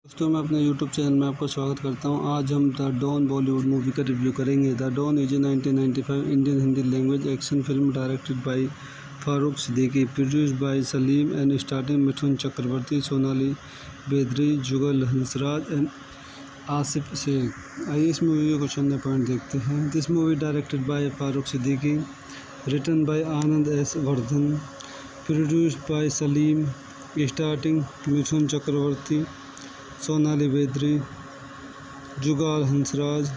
दोस्तों मैं अपने YouTube चैनल में आपका स्वागत करता हूं। आज हम द डॉन बॉलीवुड मूवी का रिव्यू करेंगे। The don is a 1995 Indian Hindi language action film directed by Farooq Siddiqui, produced by Salim and starting Mithun Chakraborty, Sonali बेदरी, Jugal Hansraj and Asif Sheikh. आइए इस मूवी के कुछ अन्य पॉइंट देखते हैं। This movie directed by Farooq Siddiqui, written by Anand S Vardhan, produced by Salim, starting Mithun Chakraborty, Sonali बेदरी, Jugal Hansraj,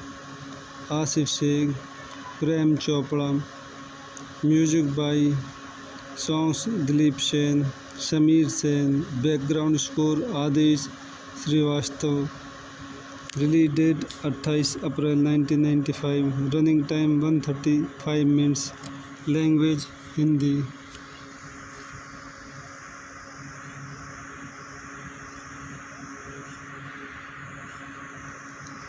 Asif Sheikh, Prem Chopra. Music by songs Dilip Sen, Sameer Sen, background score Adesh Srivastava. Release date 28 April 1995, running time 135 minutes, language Hindi.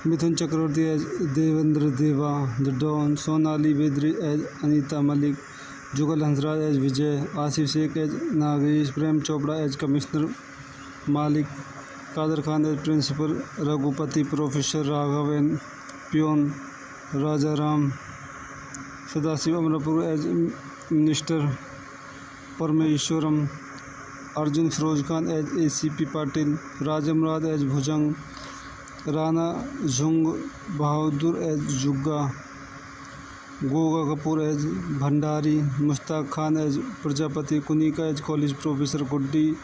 Mithun Chakraborty as Devendra Deva the don, Sonali बेदरी as Anita Malik, Jugal Hansraj as Vijay, Asif Sheikh as Nagesh, Prem Chopra as commissioner Malik, Kader Khan as principal, Raghupati professor, Raghav and peon, Raja Ram, Sadashiv Amrapur as minister Parameswaran, Arjun Firoz Khan as ACP Patil, राजमराज as Bhujang, Rana Jung Bahadur as Jugga, Goga Kapoor as Bhandari, Mushtaq Khan as Prajapati, Kunika as college professor, Guddi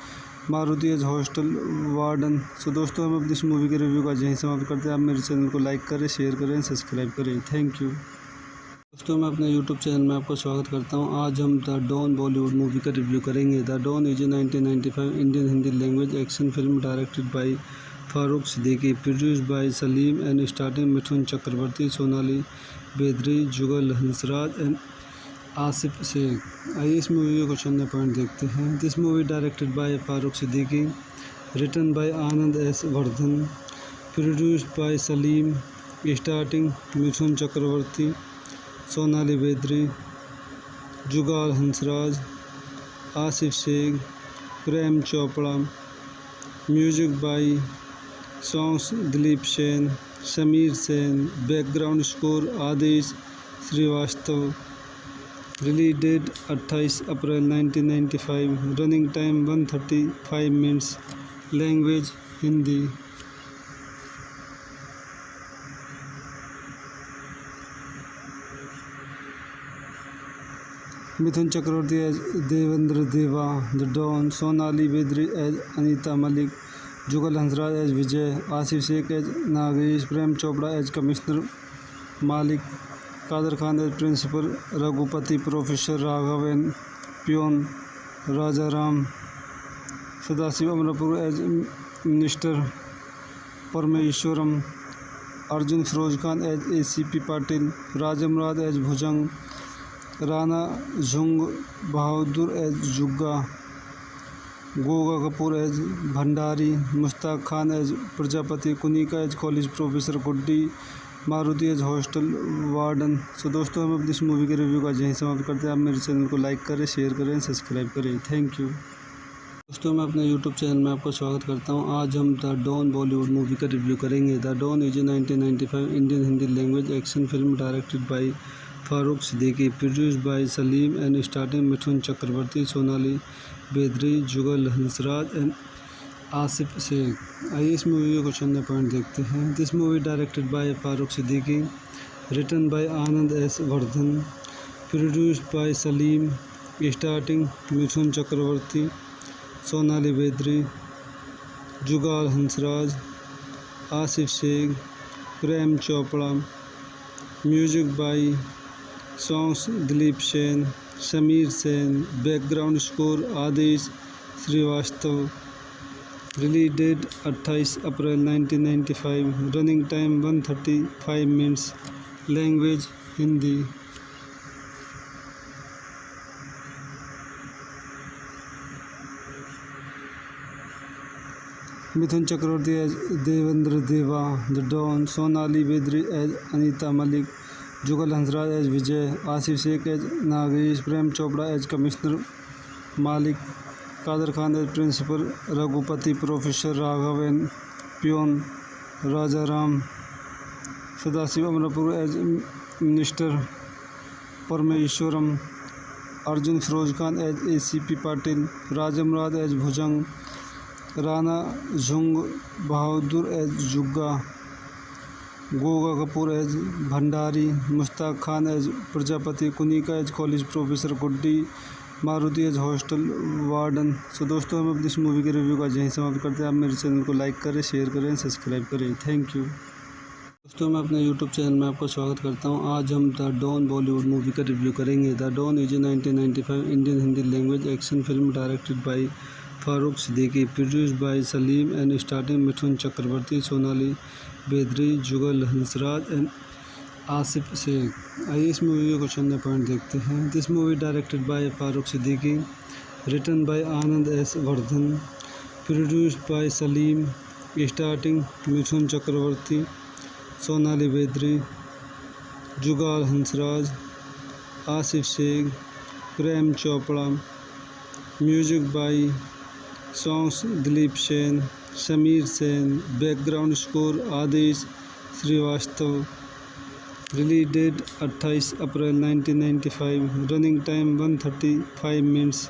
Maruti as hostel warden. So दोस्तों हम अपनी इस movie के review का यहीं समाप्त करते हैं। आप मेरे चैनल को लाइक करें, शेयर करें, सब्सक्राइब करें। Thank you. दोस्तों मैं अपने YouTube चैनल में आपका स्वागत करता हूं। आज हम द डॉन बॉलीवुड मूवी का रिव्यू करेंगे। The don is a 1995 Indian Hindi language action film directed by Farooq Siddiqui, produced by Salim and starting Mithun Chakraborty, Sonali बेदरी, Jugal Hansraj and Asif Sheikh. आइए इस मूवी के कुछ अन्य पॉइंट देखते हैं। This movie directed by Farooq Siddiqui, written by Anand S Vardhan, produced by Salim, starting Mithun Chakraborty, Sonali बेदरी, Jugal Hansraj, Asif Sheikh, Prem Chopra. Music by songs Dilip Sen, Sameer Sen, background score Adesh Srivastava. Release date 28 April 1995, running time 135 minutes, language Hindi. Mithun Chakraborty as Devendra Deva the don, Sonali बेदरी as Anita Malik, Jugal Hansraj as Vijay, Asif Sheikh as Nagesh, Prem Chopra as commissioner Malik, Kader Khan as principal, Raghupati professor, Raghav and peon, Raja Ram, Sadashiv Amrapur as minister Parameswaran, Arjun Firoz Khan as ACP Patil, राजमराज as Bhujang, Rana Jung Bahadur as Jugga, Goga Kapoor as Bhandari, Mushtaq Khan as Prajapati, Kunika as college professor, Guddi Maruti as hostel warden. So दोस्तों, हम अपनी इस movie के review का यहीं समाप्त करते हैं। आप मेरे चैनल को लाइक करें, शेयर करें, सब्सक्राइब करें। Thank you. दोस्तों, मैं अपने यूट्यूब चैनल में आपका स्वागत करता हूं। आज हम द डॉन बॉलीवुड मूवी का रिव्यू करेंगे। The don is a 1995 Indian Hindi language action film directed by Farooq Siddiqui, produced by Salim and starting Mithun Chakraborty, Sonali बेदरी, Jugal Hansraj and Asif Sheikh. आइए इस मूवी के कुछ अन्य पॉइंट देखते हैं। This movie directed by Farooq Siddiqui, written by Anand S Vardhan, produced by Salim, starting Mithun Chakraborty, Sonali बेदरी, Jugal Hansraj, Asif Sheikh, Prem Chopra. Music by songs Dilip Sen, Sameer Sen. Background score Adesh Srivastava. Release date 28 April 1995। Running time 135 minutes. Language Hindi. Mithun Chakraborty as Devendra Deva the don, Sonali बेदरी as Anita Malik, Jugal Hansraj as Vijay, Asif Sheikh as Nagesh, Prem Chopra as commissioner Malik, Kader Khan as principal, Raghupati professor, Raghav N peon, Raja Ram, Sadashiv Amrapur as minister, Parameswaran, Arjun Firoz Khan as ACP Patil, राजमराज as Bhujang, Rana झुंग Bahadur as Jugga, Goga Kapoor as Bhandari, Mushtaq Khan as Prajapati, Kunika as college professor, Guddi Maruti as hostel warden. So दोस्तों, हम अपनी इस movie के review का यहीं समाप्त करते हैं। आप मेरे चैनल को लाइक करें, शेयर करें, सब्सक्राइब करें। Thank you. दोस्तों, मैं अपने यूट्यूब चैनल में आपका स्वागत करता हूं। आज हम द डॉन बॉलीवुड मूवी का रिव्यू करेंगे। The don is a 1995 Indian Hindi language action film directed by Farooq Siddiqui, produced by Salim and starting Mithun Chakraborty, Sonali बेदरी, Jugal Hansraj and Asif Sheikh. आइए इस मूवी के कुछ अन्य पॉइंट देखते हैं। This movie directed by Farooq Siddiqui, written by Anand S Vardhan, produced by Salim, starting Mithun Chakraborty, Sonali बेदरी, Jugal Hansraj, Asif Sheikh, Prem Chopra. Music by songs Dilip Sen, Sameer Sen. Background score Adesh Srivastava. Release date 28 April 1995। Running time 135 minutes.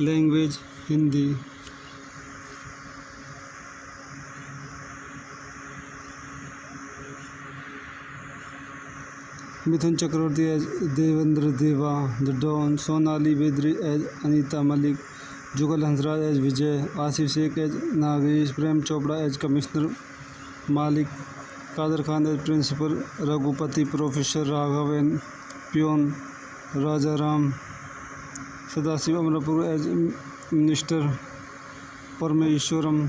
Language Hindi. Mithun Chakraborty as Devendra Deva the don, Sonali बेदरी as Anita Malik, Jugal Hansraj as Vijay, Asif Sheikh as Nagesh, Prem Chopra as commissioner Malik, Kader Khan as principal, Raghupati professor, Raghav N peon, Raja Ram, Sadashiv Amrapur as minister, Parameswaran,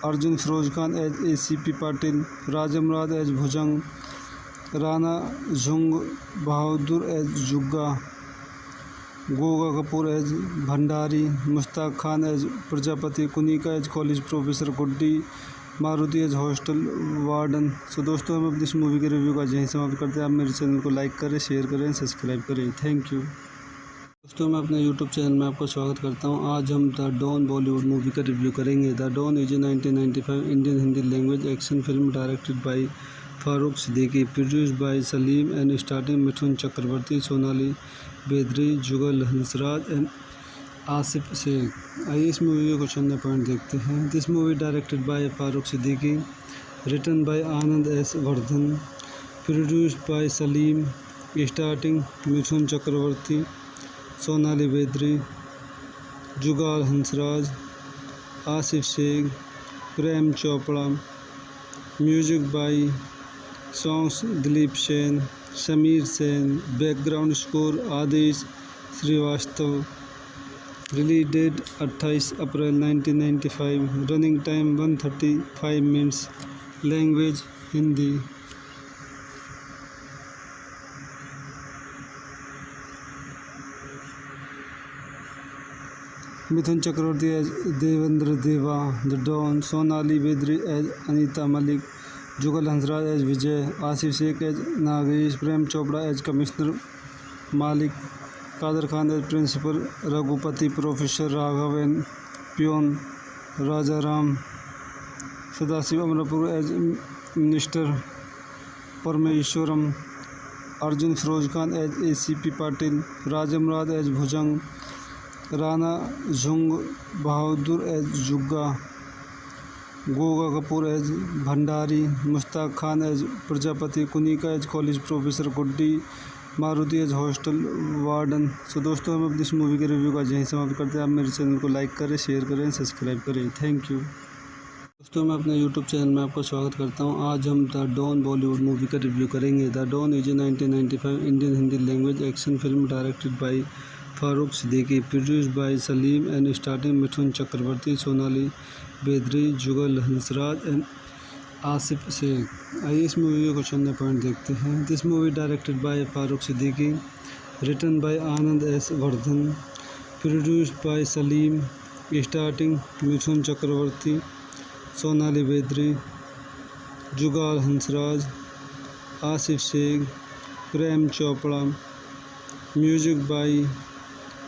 Arjun Firoz Khan as ACP Patil, राजमराज as Bhujang, Rana झुंग Bahadur as Jugga, Goga Kapoor as Bhandari, Mushtaq Khan as Prajapati, Kunika as college professor, Guddi Maruti as hostel warden. So दोस्तों, हम अपनी इस movie के review का यहीं समाप्त करते हैं। आप मेरे चैनल को लाइक करें, शेयर करें, सब्सक्राइब करें। Thank you. दोस्तों, मैं अपने यूट्यूब चैनल में आपका स्वागत करता हूं। आज हम द डॉन बॉलीवुड मूवी का रिव्यू करेंगे। The don is a 1995 Indian Hindi language action film directed by Farooq Siddiqui, produced by Salim and starting Mithun Chakraborty, Sonali बेदरी, Jugal Hansraj and Asif Sheikh. आइए इस मूवी के कुछ अन्य पॉइंट देखते हैं। This movie directed by Farooq Siddiqui, written by Anand S Vardhan, produced by Salim, starting Mithun Chakraborty, Sonali बेदरी, Jugal Hansraj, Asif Sheikh, Prem Chopra. Music by songs Dilip Sen, Sameer Sen. Background score Adesh Srivastava. Release date 28 April 1995। Running time 135 minutes. Language Hindi. Mithun Chakraborty as Devendra Deva the don, Sonali Bendre as Anita Malik, Jugal Hansraj as Vijay, Asif Sheikh as Nagesh, Prem Chopra as commissioner Malik, Kader Khan as principal, Raghupati professor, Raghav N peon, Raja Ram, Sadashiv Amrapur as minister, Parameswaran, Arjun Firoz Khan as ACP Patil, राजमराज as Bhujang, Rana झुंग Bahadur as Jugga, Goga Kapoor as Bhandari, Mushtaq Khan as Prajapati, Kunika as college professor, Guddi Maruti as hostel warden. So दोस्तों, हम अपनी इस movie के review का यहीं समाप्त करते हैं। आप मेरे चैनल को लाइक करें, शेयर करें, सब्सक्राइब करें। थैंक यू दोस्तों। मैं अपने यूट्यूब चैनल में आपका स्वागत करता हूं। आज हम द डॉन बॉलीवुड मूवी का रिव्यू करेंगे। The don is a 1995 Indian Hindi language action film directed by Farooq Siddiqui, produced by Salim and starting Mithun Chakraborty, Sonali Bendre, Jugal Hansraj and Asif Sheikh. आइए इस मूवी के कुछ अन्य पॉइंट देखते हैं। This movie directed by Farooq Siddiqui, written by Anand S. Vardhan, produced by Salim, starting Mithun Chakraborty, Sonali Bendre, Jugal Hansraj, Asif Sheikh, Prem Chopra. Music by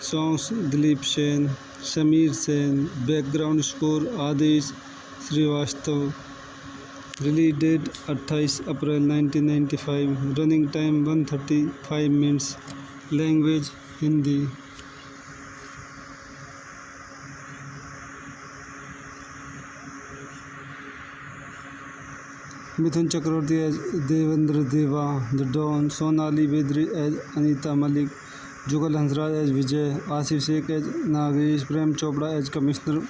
songs Dilip Sen, Sameer Sen, background score Adesh Srivastava. Release date 28 April 1995, running time 135 minutes, language Hindi. Mithun Chakraborty as Devendra Deva the don, Sonali Bendre as Anita Malik, Jugal Hansraj as Vijay, Asif Sheikh as Nagesh, Prem Chopra as commissioner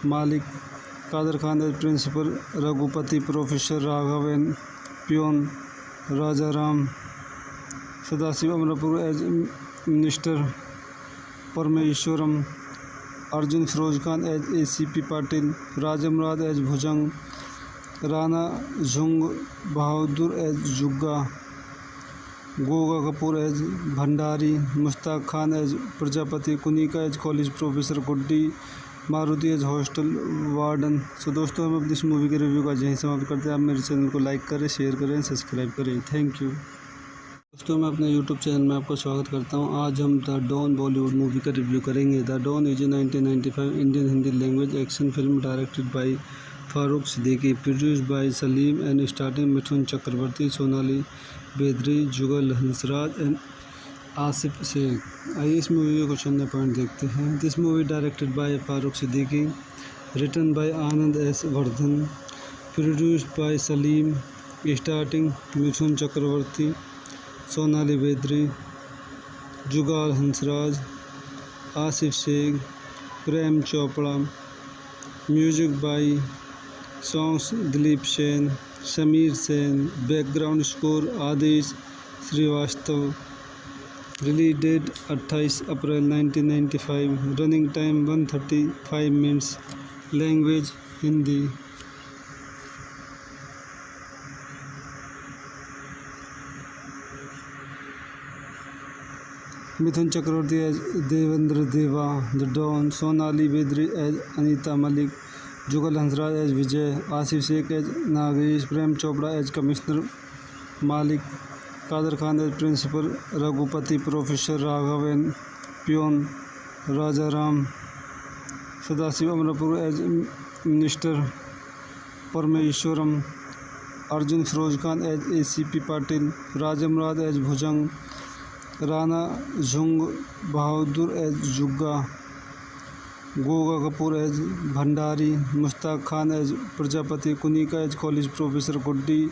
Malik, Kader Khan as principal, Raghupati professor, Raghav N peon, Raja Ram, Sadashiv Amrapur as minister, Parameswaran, Arjun Firoz Khan as ACP Patil, राजमराज as Bhujang, Rana झुंग Bahadur as Jugga, Goga Kapoor as Bhandari, Mushtaq Khan as Prajapati, Kunika as college professor, Guddi Maruti as hostel warden. So दोस्तों, हम अपनी इस movie के review का यहीं समाप्त करते हैं। आप मेरे चैनल को लाइक करें, शेयर करें, सब्सक्राइब करें। थैंक यू दोस्तों। मैं अपने यूट्यूब चैनल में आपका स्वागत करता हूं। आज हम द डॉन बॉलीवुड मूवी का रिव्यू करेंगे। The don is a 1995 Indian Hindi language action film directed by Farooq Siddiqui, produced by Salim and starting Mithun Chakraborty, Sonali Bendre, Jugal Hansraj and Asif Sheikh. आइए इस मूवी के कुछ अन्य पॉइंट देखते हैं। This movie directed by Farooq Siddiqui, written by Anand S. Vardhan, produced by Salim, starting Mithun Chakraborty, Sonali Bendre, Jugal Hansraj, Asif Sheikh, Prem Chopra. Music by songs Dilip Sen, Sameer Sen, background score Adesh Srivastava. Release date 28 April 1995, running time 135 minutes, language Hindi. Mithun Chakraborty as Devendra Deva the don, Sonali Bendre as Anita Malik, Jugal Hansraj as Vijay, Asif Sheikh as Nagesh, Prem Chopra as commissioner Malik, Kader Khan as principal, Raghupati professor, Raghav N peon, Raja Ram, Sadashiv Amrapur as minister, Parameswaran, Arjun Firoz Khan as ACP Patil, राजमराज as Bhujang, Rana झुंग Bahadur as Jugga, Goga Kapoor as Bhandari, Mushtaq Khan as Prajapati, Kunika as college professor, Guddi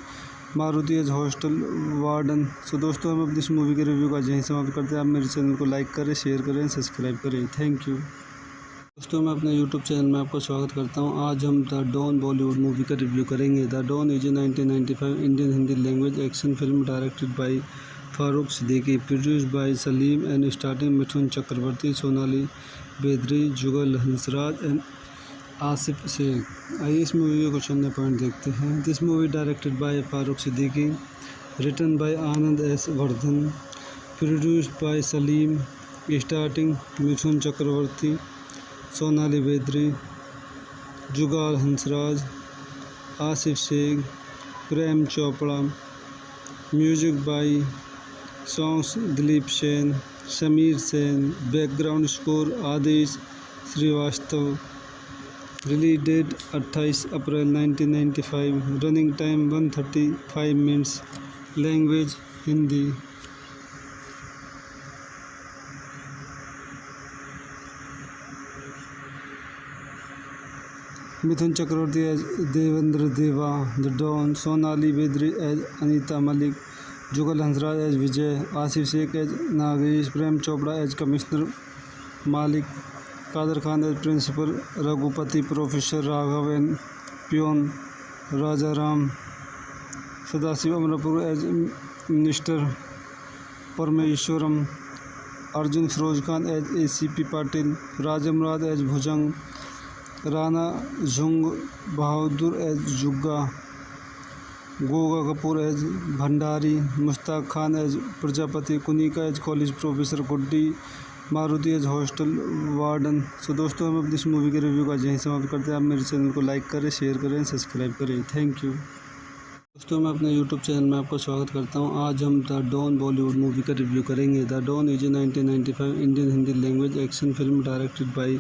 Maruti as hostel warden. So दोस्तों, हम अपनी इस movie के review का यहीं समाप्त करते हैं। आप मेरे चैनल को लाइक करें, शेयर करें, सब्सक्राइब करें। थैंक यू दोस्तों। मैं अपने यूट्यूब चैनल में आपका स्वागत करता हूं। आज हम द डॉन बॉलीवुड मूवी का रिव्यू करेंगे। The don is a 1995 Indian Hindi language action film directed by Farooq Siddiqui, produced by Salim and starting Mithun Chakraborty, Sonali Bendre, Jugal Hansraj and Asif Sheikh. आइए इस मूवी के कुछ अन्य पॉइंट देखते हैं। This movie directed by Farooq Siddiqui, written by Anand S. Vardhan, produced by Salim, starting Mithun Chakraborty, Sonali बेदरी, Jugal Hansraj, Asif Sheikh, Prem Chopra. Music by songs Dilip Sen, Sameer Sen. Background score Adesh Srivastava. Release date 28 April 1995। Running time 135 minutes. Language Hindi. Mithun Chakraborty as Devendra Deva the don, Sonali बेदरी as Anita Malik, Jugal Hansraj as Vijay, Asif Sheikh as Nagesh, Prem Chopra as commissioner Malik, Kader Khan as principal, Raghupati professor, Raghav N peon, Raja Ram, Sadashiv Amrapur as minister, Parameswaran, Arjun Saroj Khan as ACP Patil, राजमराज as Bhujang, Rana Jung Bahadur as Jugga, Goga Kapoor as Bhandari, Mushtaq Khan as Prajapati, Kunika as college professor, Guddi Maruti as hostel warden. So दोस्तों, हम अपनी इस movie के review का यहीं समाप्त करते हैं। आप मेरे चैनल को लाइक करें, शेयर करें, सब्सक्राइब करें। थैंक यू दोस्तों। मैं अपने यूट्यूब चैनल में आपका स्वागत करता हूं। आज हम द डॉन बॉलीवुड मूवी का रिव्यू करेंगे। The don is 1995 Indian Hindi language action film directed by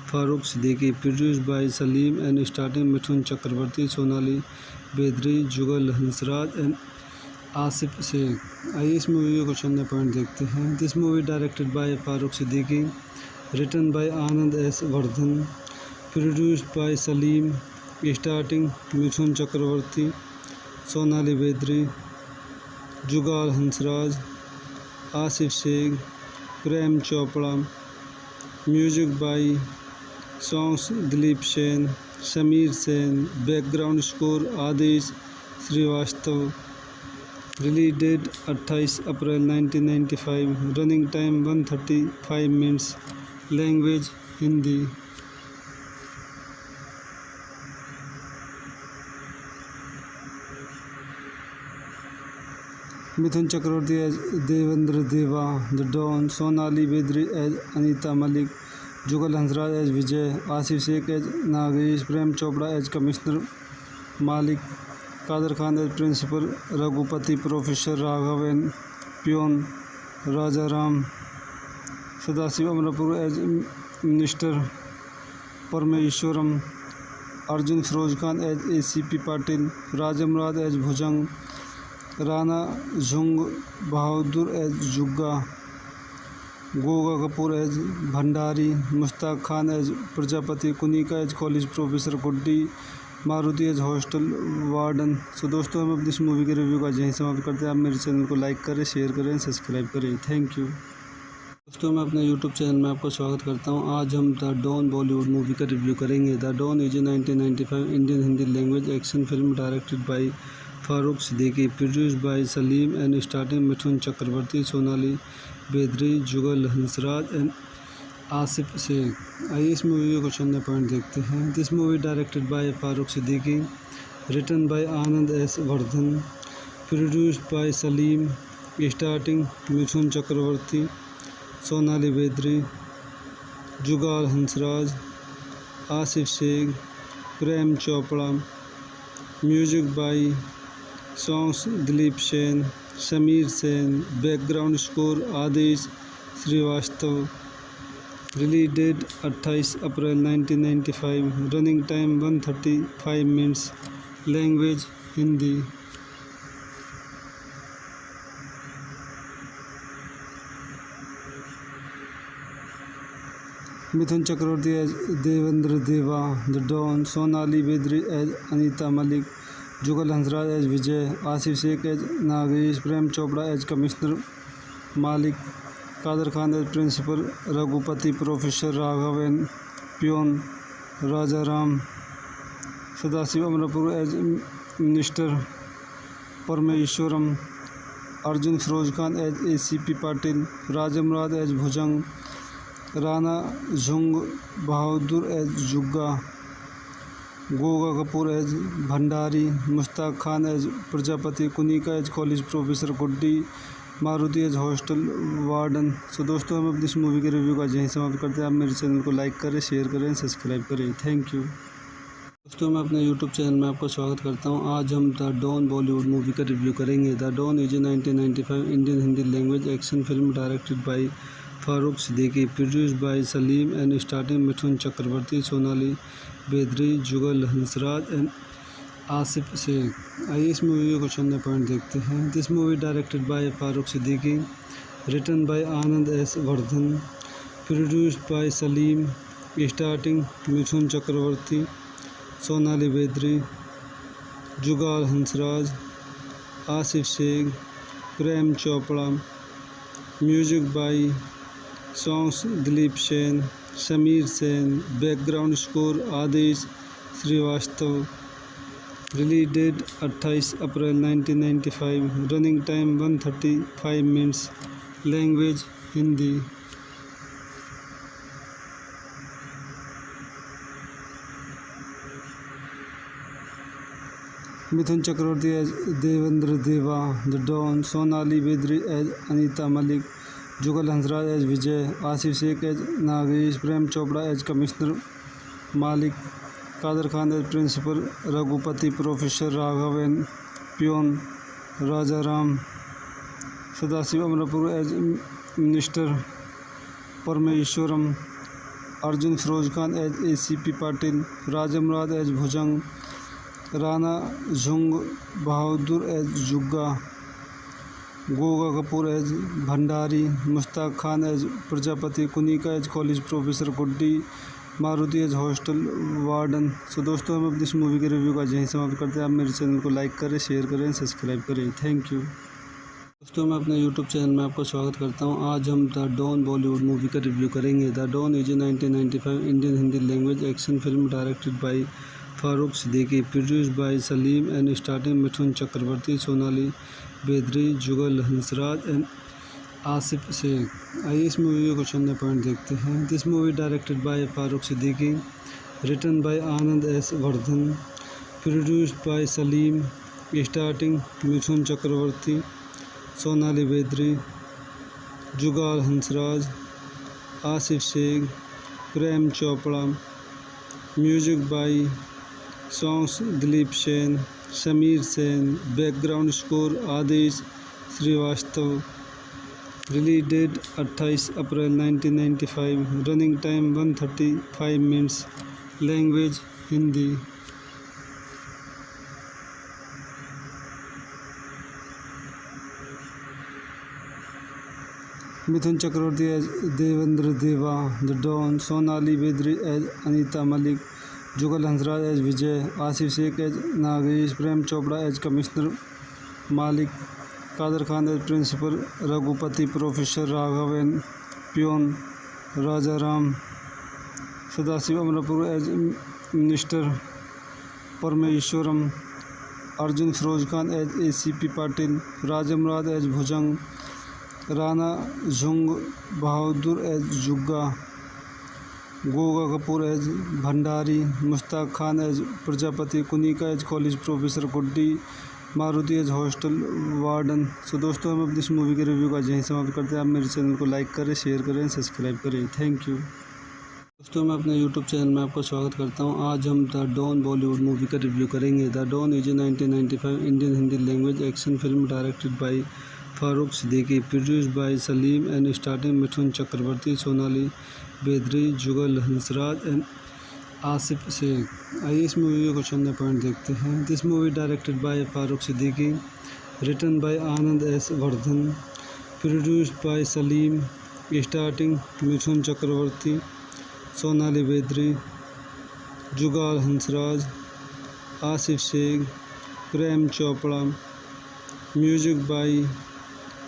Farooq Siddiqui, produced by Salim and starting Mithun Chakraborty, Sonali बेदरी, Jugal Hansraj and Asif Sheikh. आइए इस मूवी के कुछ अन्य पॉइंट देखते हैं। This movie directed by Farooq Siddiqui, written by Anand S. Vardhan, produced by Salim, starting Mithun Chakraborty, Sonali बेदरी, Jugal Hansraj, Asif Sheikh, Prem Chopra. Music by songs Dilip Sen, Sameer Sen. Background score Adesh Srivastava. Release date 28 April 1995। Running time 135 minutes. Language Hindi. Mithun Chakraborty as Devendra Deva the don, Sonali बेदरी as Anita Malik, Jugal Hansraj as Vijay, Asif Sheikh as Nagesh, Prem Chopra as commissioner Malik, Kader Khan as principal, Raghupati professor, Raghav N peon, Raja Ram, Sadashiv Amrapur as minister, Parameswaran, Arjun Saroj Khan as ACP Patil, राजमराज as Bhujang, Rana Jung Bahadur as Jugga, Goga Kapoor as Bhandari, Mushtaq Khan as Prajapati, Kunika as college professor, Guddi Maruti as hostel warden. So दोस्तों, हम अपनी इस movie के review का यहीं समाप्त करते हैं। आप मेरे चैनल को लाइक करें, शेयर करें, सब्सक्राइब करें। थैंक यू दोस्तों। मैं अपने यूट्यूब चैनल में आपका स्वागत करता हूं। आज हम द डॉन बॉलीवुड मूवी का रिव्यू करेंगे। The don is 1995 Indian Hindi language action film directed by Farooq Siddiqui, produced by Salim and starting Mithun Chakraborty, Sonali बेदरी, Jugal Hansraj and Asif Sheikh. आइए इस मूवी के कुछ अन्य पॉइंट देखते हैं। This movie directed by Farooq Siddiqui, written by Anand S. Vardhan, produced by Salim, starting Mithun Chakraborty, Sonali बेदरी, Jugal Hansraj, Asif Sheikh, Prem Chopra. Music by songs Dilip Sen, Sameer Sen. Background score Adesh Srivastava. Release date 28 April 1995। Running time 135 minutes. Language Hindi. Mithun Chakraborty as Devendra Deva the don, Sonali बेदरी as Anita Malik, Jugal Hansraj as Vijay, Asif Sheikh as Nagesh, Prem Chopra as commissioner Malik, Kader Khan as principal, Raghupati professor, Raghav N peon, Raja Ram, Sadashiv Amrapur as minister, Parameswaran, Arjun Saroj Khan as ACP Patil, राजमराज as Bhujang, Rana Jung Bahadur as Jugga, Goga Kapoor as Bhandari, Mushtaq Khan as Prajapati, Kunika as college professor, Guddi Maruti as hostel warden. So दोस्तों, हम अपनी इस movie के review का यहीं समाप्त करते हैं। आप मेरे चैनल को लाइक करें, शेयर करें, सब्सक्राइब करें। Thank you. दोस्तों, मैं अपने यूट्यूब चैनल में आपका स्वागत करता हूं। आज हम द डॉन बॉलीवुड मूवी का रिव्यू करेंगे। The don is a 1995 Indian Hindi language action film directed by Farooq Siddiqui, produced by Salim and starting Mithun Chakraborty, Sonali बेदरी, Jugal Hansraj and Asif Sheikh. आइए इस मूवी के कुछ अन्य पॉइंट देखते हैं। This movie directed by Farooq Siddiqui, written by Anand S Vardhan, produced by Salim, starting Mithun Chakraborty, Sonali बेदरी, Jugal Hansraj, Asif Sheikh, Prem Chopra. Music by songs Dilip Sen, Sameer Sen, background score Adesh Srivastava. Release date 28 April 1995, running time 135 minutes, language Hindi. Mithun Chakraborty as Devendra Deva the don, Sonali बेदरी as Anita Malik, Jugal Hansraj as Vijay, Asif Sheikh as Nagesh, Prem Chopra as commissioner Malik, Kader Khan as principal, Raghupati professor, Raghav and peon, Raja Ram, Sadashiv Amrapur as minister, Parameswaran, Arjun Saroj Khan as ACP Patil, राजमराज as Bhujang, Rana झुंग Bahadur as Jugga, Goga Kapoor as Bhandari, Mushtaq Khan as Prajapati, Kunika as college professor Guddi, Maruti as hostel warden. So दोस्तों, हम अपनी इस movie के review का यहीं समाप्त करते हैं। आप मेरे चैनल को लाइक करें, शेयर करें, सब्सक्राइब करें। Thank you. दोस्तों, मैं अपने यूट्यूब चैनल में आपका स्वागत करता हूं। आज हम द डॉन बॉलीवुड मूवी का रिव्यू करेंगे। The don is a 1995 Indian Hindi language action film directed by Farooq Siddiqui, produced by Salim and starting Mithun Chakraborty, Sonali बेदरी, Jugal Hansraj and Asif Sheikh. आइए इस मूवी के कुछ अन्य पॉइंट देखते हैं। This movie directed by Farooq Siddiqui, written by Anand S Vardhan, produced by Salim, starting Mithun Chakraborty, Sonali बेदरी, Jugal Hansraj, Asif Sheikh, Prem Chopra. Music by songs Dilip Sen, Sameer Sen, background score Adesh Srivastava. Release date 28 April 1995, running time 135 minutes, language Hindi. Mithun Chakraborty as Devendra Deva the don, Sonali बेदरी as Anita Malik, Jugal Hansraj as Vijay, Asif Sheikh as Nagesh, Prem Chopra as commissioner Malik, Kader Khan as principal, Raghupati professor, Raghav and peon, Raja Ram, Sadashiv Amrapur as minister, Parameswaran, Arjun Saroj Khan as ACP Patil, राजमराज as Bhujang, Rana झुंग Bahadur as Jugga, Goga Kapoor as Bhandari, Mushtaq Khan as Prajapati, Kunika as college professor Guddi, Maruti as hostel warden. So दोस्तों, हम अपनी इस movie के review का यहीं समाप्त करते हैं। आप मेरे चैनल को लाइक करें, शेयर करें, सब्सक्राइब करें। Thank you. दोस्तों, मैं अपने यूट्यूब चैनल में आपका स्वागत करता हूं। आज हम द डॉन बॉलीवुड मूवी का रिव्यू करेंगे। The don is a 1995 Indian Hindi language action film directed by Farooq Siddiqui, produced by Salim and starting Mithun Chakraborty, Sonali बेदरी, Jugal Hansraj and Asif Sheikh. आइए इस मूवी के कुछ अन्य पॉइंट देखते हैं। This movie directed by Farooq Siddiqui, written by Anand S Vardhan, produced by Salim, starting Mithun Chakraborty, Sonali बेदरी, Jugal Hansraj, Asif Sheikh, Prem Chopra. Music by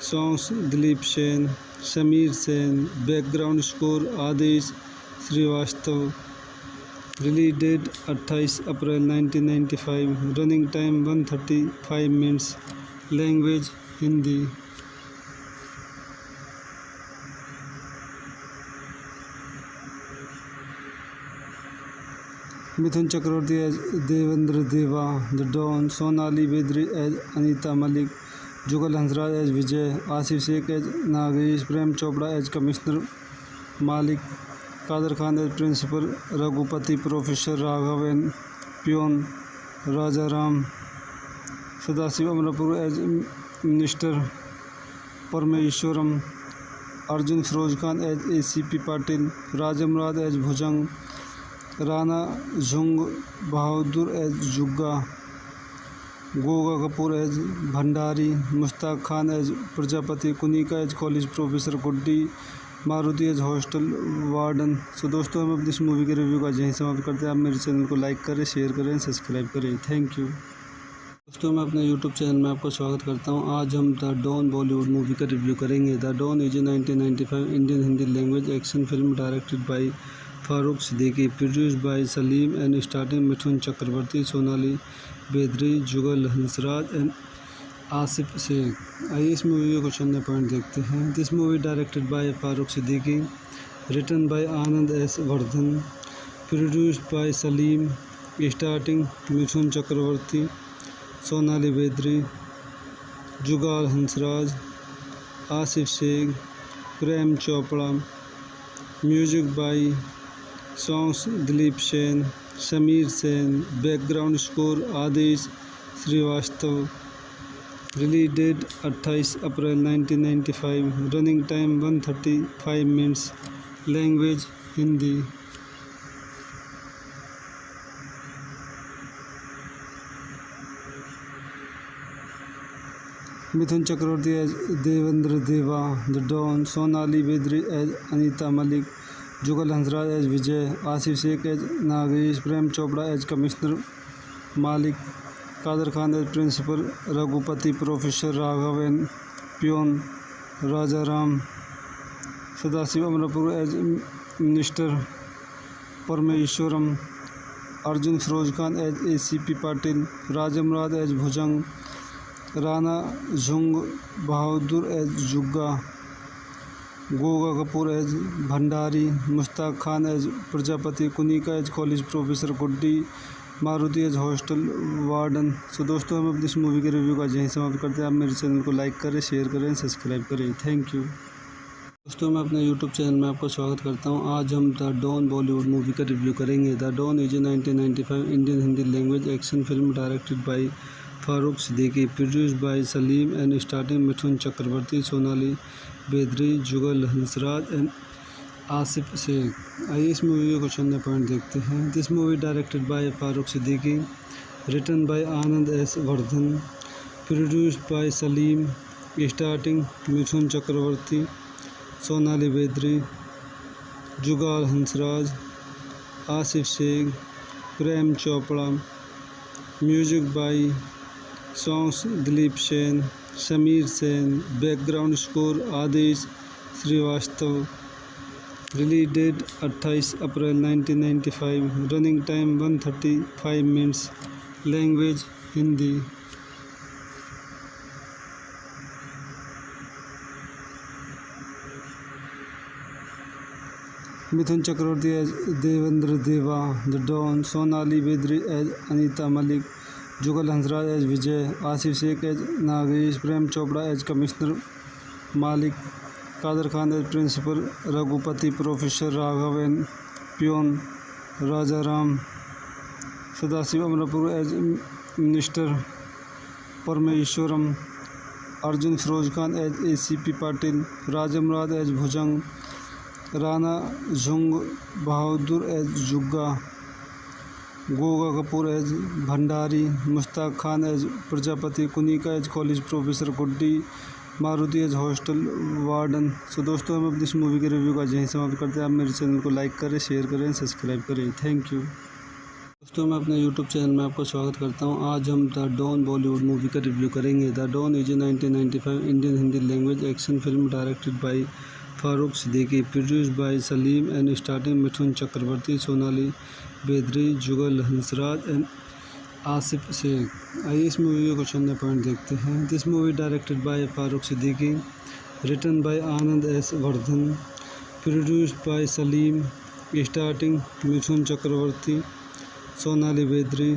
songs Dilip Sen, Sameer Sen, background score Adesh Srivastava. Release date 28 April 1995, running time 135 minutes, language Hindi. Mithun Chakraborty as Devendra Deva the don, Sonali बेदरी as Anita Malik, Jugal Hansraj as Vijay, Asif Sheikh as Nagesh, Prem Chopra as commissioner Malik, Kader Khan as principal, Raghupati professor, Raghav N peon, Raja Ram, Sadashiv Amrapur as minister, Parameswaran, Arjun Saroj Khan as ACP Patil, राजमराद as Bhujang, Rana झुंग Bahadur as Jugga, Goga Kapoor as Bhandari, Mushtaq Khan as Prajapati, Kunika as college professor, Guddi Maruti as hostel warden. So दोस्तों, हम अपनी इस movie के review का यहीं समाप्त करते हैं। आप मेरे चैनल को लाइक करें, शेयर करें, सब्सक्राइब करें। थैंक यू दोस्तों। मैं अपने यूट्यूब चैनल में आपका स्वागत करता हूं। आज हम द डॉन बॉलीवुड मूवी का रिव्यू करेंगे। The don is a 1995 Indian Hindi language action film directed by Farooq Siddiqui, produced by Salim and starting Mithun Chakraborty, Sonali बेदरी, Jugal Hansraj and Asif Sheikh. आइए इस मूवी के कुछ अन्य पॉइंट देखते हैं। This movie directed by Farooq Siddiqui, written by Anand S Vardhan, produced by Salim, starting Mithun Chakraborty, Sonali बेदरी, Jugal Hansraj, Asif Sheikh, Prem Chopra. Music by songs Dilip Sen, Sameer Sen, background score Adesh Srivastava. Release date 28 April 1995, running time 135 minutes, language Hindi. Mithun Chakraborty as Devendra Deva the don, Sonali बेदरी as Anita Malik, Jugal Hansraj as Vijay, Asif Sheikh as Nagesh, Prem Chopra as commissioner Malik, Kader Khan as principal, Raghupati professor, Raghav N peon, Raja Ram, Sadashiv Amrapur as minister, Parameswaran, Arjun Saroj Khan as ACP Patil, राजमराद as Bhujang, Rana झुंग Bahadur as Jugga, Goga Kapoor as Bhandari, Mushtaq Khan as Prajapati, Kunika as college professor, Guddi Maruti as hostel warden. So दोस्तों, हम अपनी इस movie के review का यहीं समाप्त करते हैं। आप मेरे चैनल को लाइक करें, शेयर करें, सब्सक्राइब करें। थैंक यू दोस्तों। मैं अपने यूट्यूब चैनल में आपका स्वागत करता हूं। आज हम द डॉन बॉलीवुड मूवी का रिव्यू करेंगे। The don is a 1995 Indian Hindi language action film directed by Farooq Siddiqui, produced by Salim and starting Mithun Chakraborty, Sonali बेदरी, Jugal Hansraj and Asif Sheikh. आइए इस मूवी के कुछ अन्य पॉइंट देखते हैं। This movie directed by Farooq Siddiqui, written by Anand S Vardhan, produced by Salim, starting Mithun Chakraborty, Sonali बेदरी, Jugal Hansraj, Asif Sheikh, Prem Chopra. Music by songs Dilip Sen, Sameer Sen, background score Adesh Srivastava. Release date 28 April 1995, running time 135 minutes, language Hindi. Mithun Chakraborty as Devendra Deva the don, Sonali बेदरी as Anita Malik, Jugal Hansraj as Vijay, Asif Sheikh as Nagesh, Prem Chopra as commissioner Malik, Kader Khan as principal, Raghupati professor, Raghav N peon, Raja Ram, Sadashiv Amrapur as minister, Parameswaran, Arjun Saroj Khan as ACP Patil, राजमराद as Bhujang, Rana झुंग Bahadur as Jugga, Goga Kapoor as Bhandari, Mushtaq Khan as Prajapati, Kunika as college professor, Guddi Maruti as hostel warden. So दोस्तों, हम अपनी इस movie के review का यहीं समाप्त करते हैं। आप मेरे चैनल को लाइक करें, शेयर करें, सब्सक्राइब करें। थैंक यू दोस्तों। मैं अपने यूट्यूब चैनल में आपका स्वागत करता हूं। आज हम द डॉन बॉलीवुड मूवी का रिव्यू करेंगे। The don is a 1995 Indian Hindi language action film directed by Farooq Siddiqui, produced by Salim and starting Mithun Chakraborty, Sonali बेदरी, Jugal Hansraj and Asif Sheikh. आइए इस मूवी के कुछ अन्य पॉइंट देखते हैं। This movie directed by Farooq Siddiqui, written by Anand S Vardhan, produced by Salim, starting Mithun Chakraborty, Sonali बेदरी,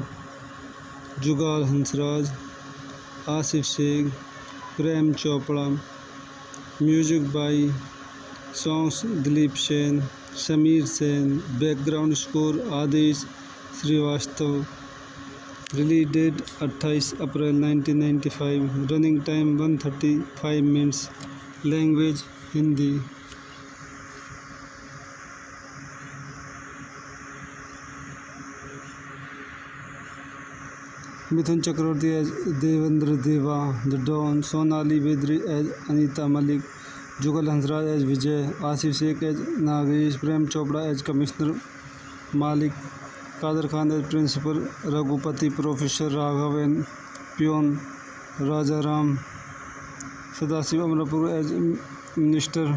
Jugal Hansraj, Asif Sheikh, Prem Chopra. Music by songs Dilip Sen, Sameer Sen. Background score Adesh Srivastava. Release date 28 April 1995। Running time 135 minutes. Language Hindi. Mithun Chakraborty as Devendra Deva the don, Sonali बेदरी as Anita Malik, Jugal Hansraj as Vijay, Asif Sheikh as Nagesh, Prem Chopra as commissioner Malik, Kader Khan as principal, Raghupati professor, Raghav N peon, Raja Ram, Sadashiv Amrapur as minister,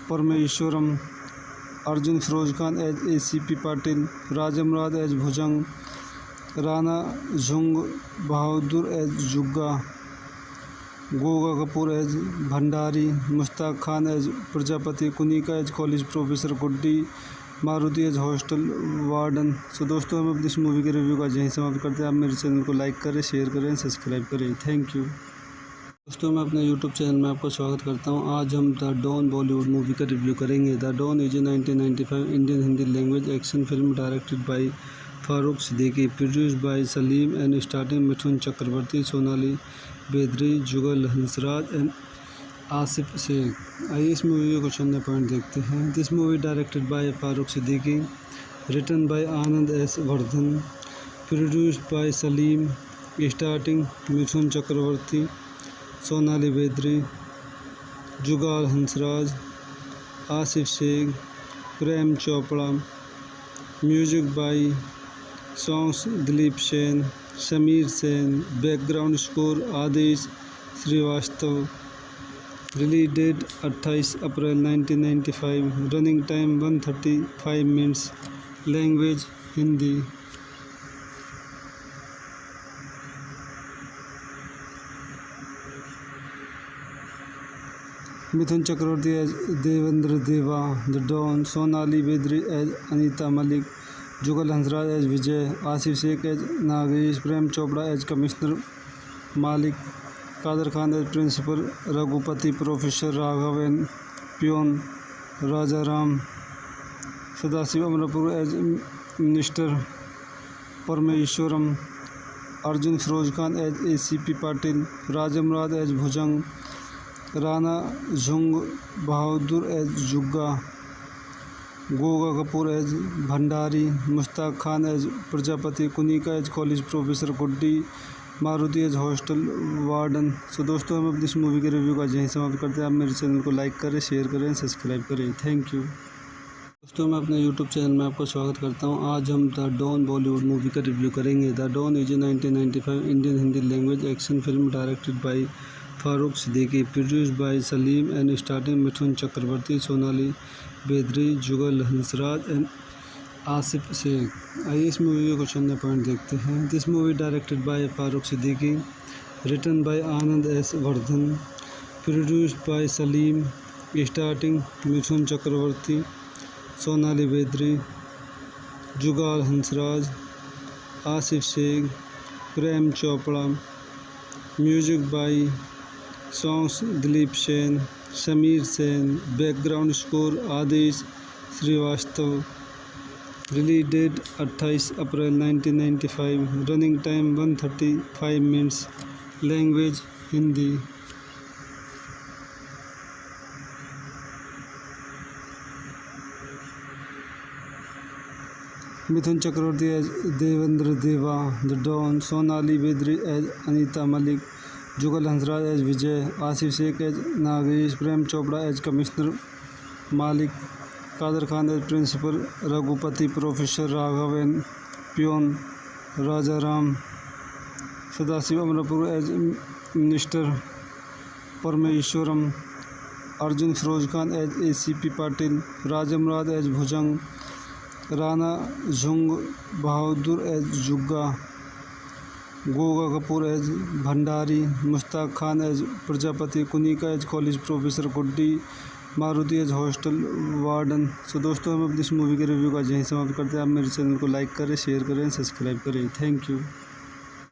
Parameswaran, Arjun Saroj Khan as ACP Patil, राजमराज as Bhujang, Rana झुंग Bahadur as Jugga, Goga Kapoor as Bhandari, Mushtaq Khan as Prajapati, Kunika as college professor, Guddi Maruti as hostel warden. So दोस्तों, हम अपनी इस movie के review का यहीं समाप्त करते हैं। आप मेरे चैनल को लाइक करें, शेयर करें, सब्सक्राइब करें। थैंक यू दोस्तों। मैं अपने यूट्यूब चैनल में आपका स्वागत करता हूं। आज हम द डॉन बॉलीवुड मूवी का रिव्यू करेंगे। The don is a 1995 Indian Hindi language action film directed by Farooq Siddiqui, produced by Salim and starting Mithun Chakraborty, Sonali बेदरी, Jugal Hansraj and Asif Sheikh. आइए इस मूवी के कुछ अन्य पॉइंट देखते हैं। This movie directed by Farooq Siddiqui, written by Anand S Vardhan, produced by Salim, starting Mithun Chakraborty, Sonali बेदरी, Jugal Hansraj, Asif Sheikh, Prem Chopra. Music by songs Dilip Sen, Sameer Sen. Background score Adesh Srivastava. Release date 28 April 1995। Running time 135 minutes. Language Hindi. Mithun Chakraborty as Devendra Deva the don, Sonali बेदरी as Anita Malik, Jugal Hansraj as Vijay, Asif Sheikh as Nagesh, Prem Chopra as commissioner Malik, Kader Khan as principal, Raghupati professor, Raghav N peon, Raja Ram, Sadashiv Amrapur as minister, Parameswaran, Arjun Saroj Khan as ACP Patil, राजमराज as Bhujang, Rana झुंग Bahadur as Jugga, Goga Kapoor as Bhandari, Mushtaq Khan as Prajapati, Kunika as college professor, Guddi Maruti as hostel warden. So दोस्तों, हम अपनी इस movie के review का यहीं समाप्त करते हैं। आप मेरे चैनल को लाइक करें, शेयर करें, सब्सक्राइब करें। थैंक यू दोस्तों। मैं अपने यूट्यूब चैनल में आपका स्वागत करता हूं। आज हम द डॉन बॉलीवुड मूवी का रिव्यू करेंगे। The don is a 1995 Indian Hindi language action film directed by Farooq Siddiqui, produced by Salim and starting Mithun Chakraborty, Sonali बेदरी, Jugal Hansraj and Asif Sheikh. आइए इस मूवी के कुछ अन्य पॉइंट देखते हैं। This movie directed by Farooq Siddiqui, written by Anand S Vardhan, produced by Salim, starting Mithun Chakraborty, Sonali बेदरी, Jugal Hansraj, Asif Sheikh, Prem Chopra. Music by songs Dilip Sen, Sameer Sen. Background score Adesh Srivastava. Release date 28 April 1995। Running time 135 minutes. Language Hindi. Mithun Chakraborty as Devendra Deva the don, Sonali बेदरी as Anita Malik, Jugal Hansraj as Vijay, Asif Sheikh as Nagesh, Prem Chopra as commissioner Malik, Kader Khan as principal, Raghupati professor, Raghav N peon, Raja Ram, Sadashiv Amrapur as minister, Parameswaran, Arjun Saroj Khan as ACP Patil, राजमराज as Bhujang, Rana झुंग Bahadur as Jugga, Goga Kapoor as Bhandari, Mushtaq Khan as Prajapati, Kunika as college professor, Guddi Maruti as hostel warden. So दोस्तों, हम अपनी इस movie के review का यहीं समाप्त करते हैं। आप मेरे चैनल को लाइक करें, शेयर करें, सब्सक्राइब करें। Thank you.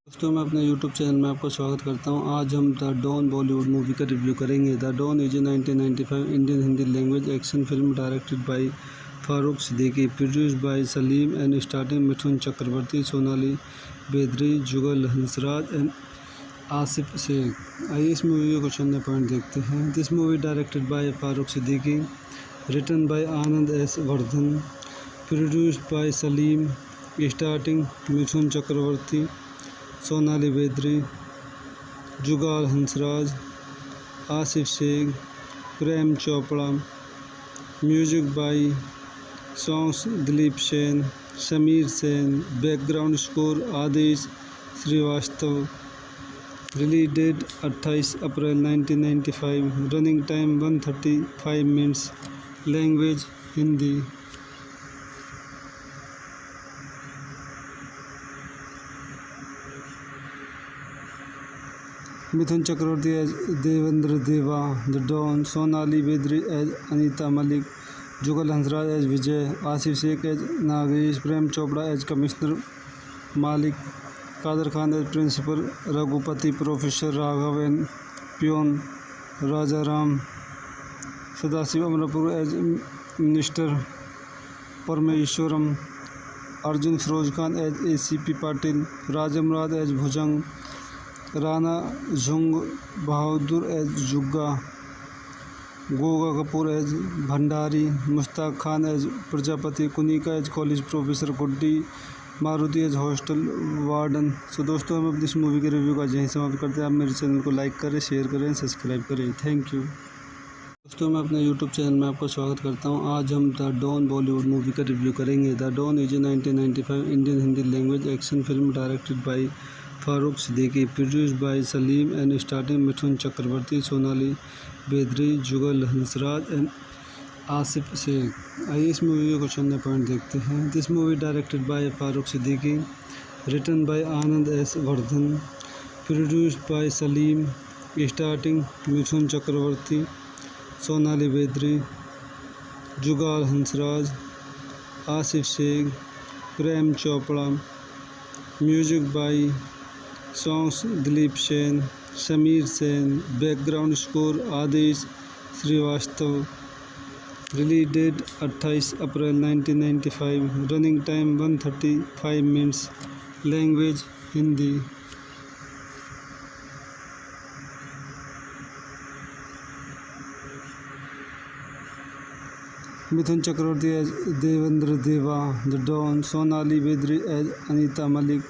दोस्तों मैं अपने YouTube चैनल में आपका स्वागत करता हूं। आज हम द डॉन बॉलीवुड मूवी का रिव्यू करेंगे। The don is a 1995 Indian Hindi language action film directed by Farooq Siddiqui, produced by Salim and starting Mithun Chakraborty, Sonali बेदरी, Jugal Hansraj and Asif Sheikh. आइए इस मूवी के कुछ अन्य पॉइंट देखते हैं। This movie directed by Farooq Siddiqui, written by Anand S Vardhan, produced by Salim, starting Mithun Chakraborty, Sonali बेदरी, Jugal Hansraj, Asif Sheikh, Prem Chopra. Music by songs Dilip Sen, Sameer Sen. Background score Adesh Srivastava. Release date 28 April 1995। Running time 135 minutes. Language Hindi. Mithun Chakraborty as Devendra Deva the don, Sonali बेदरी as Anita Malik, Jugal Hansraj as Vijay, Asif Sheikh as Nagesh, Prem Chopra as commissioner Malik, Kader Khan as principal, Raghupati professor, Raghav N peon, Raja Ram, Sadashiv Amrapur as minister, Parameswaran, Arjun Saroj Khan as ACP Patil, राजमराज as Bhujang, Rana Jung Bahadur as Jugga, Goga Kapoor as Bhandari, Mushtaq Khan as Prajapati, Kunika as college professor, Guddi Maruti as hostel warden. So दोस्तों हम अपनी इस movie के review का यहीं समाप्त करते हैं। आप मेरे चैनल को लाइक करें, शेयर करें, सब्सक्राइब करें। Thank you. दोस्तों मैं अपने YouTube चैनल में आपका स्वागत करता हूं। आज हम द डॉन बॉलीवुड मूवी का रिव्यू करेंगे। The don is a 1995 Indian Hindi language action film directed by Farooq Siddiqui, produced by Salim and starting Mithun Chakraborty, Sonali बेदरी, Jugal Hansraj and Asif Sheikh. आइए इस मूवी के कुछ अन्य पॉइंट देखते हैं। This movie directed by Farooq Siddiqui, written by Anand S Vardhan, produced by Salim, starting Mithun Chakraborty, Sonali बेदरी, Jugal Hansraj, Asif Sheikh, Prem Chopra. Music by songs Dilip Sen, Sameer Sen. Background score Adesh Srivastava. Release date 28 April 1995। Running time 135 minutes. Language Hindi. Mithun Chakraborty as Devendra Deva the don, Sonali बेदरी as Anita Malik,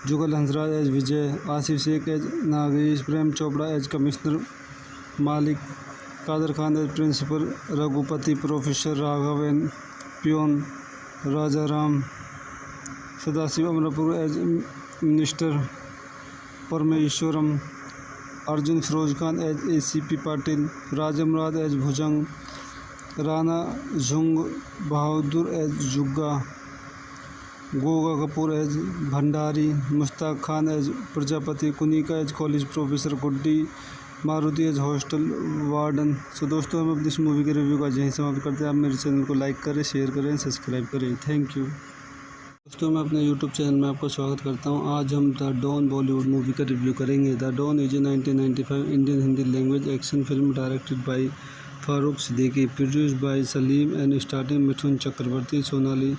Jugal Hansraj as Vijay, Asif Sheikh as Nagesh, Prem Chopra as commissioner Malik, Kader Khan as principal, Raghupati professor, Raghav N peon, Raja Ram, Sadashiv Amrapur as minister, Parameswaran, Arjun Saroj Khan as ACP Patil, राजमराज as Bhujang, Rana Jung Bahadur as Jugga, Goga Kapoor as Bhandari, Mushtaq Khan as Prajapati, Kunika as college professor, Guddi Maruti as hostel warden. So दोस्तों हम अपनी इस movie के review का यहीं समाप्त करते हैं। आप मेरे चैनल को लाइक करें, शेयर करें, सब्सक्राइब करें। Thank you. दोस्तों मैं अपने YouTube चैनल में आपका स्वागत करता हूं। आज हम द डॉन बॉलीवुड मूवी का रिव्यू करेंगे। The don is a 1995 Indian Hindi language action film directed by Farooq Siddiqui, produced by Salim and starting Mithun Chakraborty, Sonali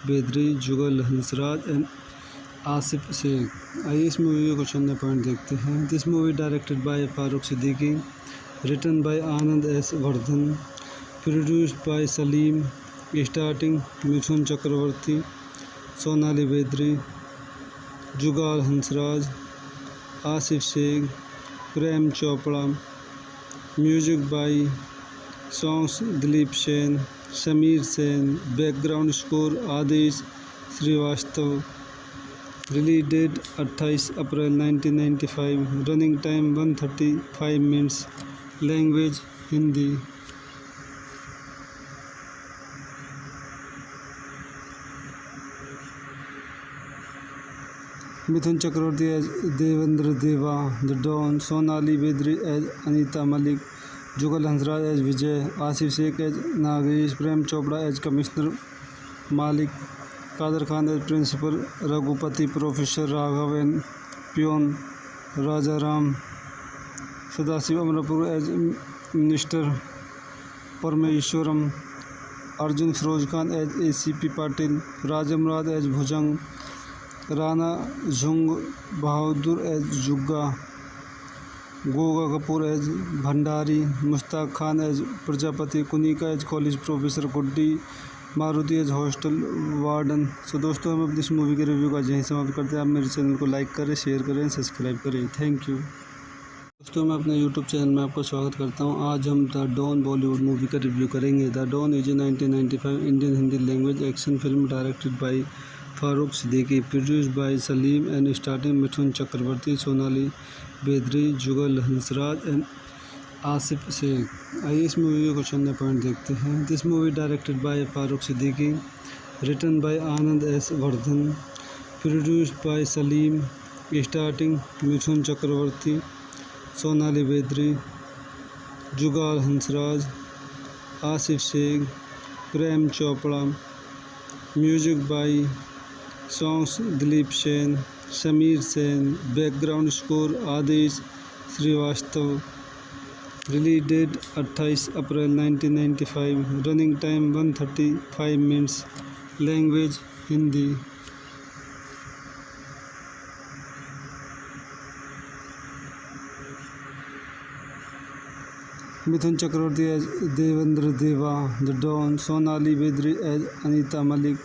बेदरी, Jugal Hansraj and Asif Sheikh. आइए इस मूवी के कुछ अन्य पॉइंट देखते हैं। This movie directed by Farooq Siddiqui, written by Anand S Vardhan, produced by Salim, starting Mithun Chakraborty, Sonali बेदरी, Jugal Hansraj, Asif Sheikh, Prem Chopra. Music by songs Dilip Sen, Sameer Sen. Background score Adesh Srivastava. Release date 28 April 1995। Running time 135 minutes. Language Hindi. Mithun Chakraborty as Devendra Deva the don, Sonali बेदरी as Anita Malik, Jugal Hansraj as Vijay, Asif Sheikh as Nagesh, Prem Chopra as commissioner Malik, Kader Khan as principal, Raghupati professor, Raghav an Pion Rajaram, Sadasiv Amrapur as Minister, Parmeshwaram, Arjun Firoz Khan as ACP Patil, Rajamrad as Bhujang, Rana Jung Bahadur as Jugga, Goga Kapoor as Bhandari, Mustaq Khan as Prajapati, Kunika as College Professor Guddi, Maruti as hostel warden. So दोस्तों हम अपनी इस movie के review का यहीं समाप्त करते हैं। आप मेरे चैनल को लाइक करें, शेयर करें, सब्सक्राइब करें। Thank you. दोस्तों मैं अपने यूट्यूब चैनल में आपको स्वागत करता हूं। आज हम द डॉन बॉलीवुड मूवी का रिव्यू करेंगे। The don is a 1995 Indian Hindi language action film directed by Farooq Siddiqui, produced by Salim and starting Mithun Chakraborty, Sonali बेदरी, Jugal Hansraj and Asif Sheikh. आइए इस मूवी के कुछ अन्य पॉइंट देखते हैं। This movie directed by Farooq Siddiqui, written by Anand S Vardhan, produced by Salim, starting Mithun Chakraborty, Sonali बेदरी, Jugal Hansraj, Asif Sheikh, Prem Chopra. Music by songs Dilip Sen, Sameer Sen, background score Adesh Srivastava. Release date 28 April 1995, running time 135 minutes, language Hindi. Mithun Chakraborty as Devendra Deva the don, Sonali बेदरी as Anita Malik,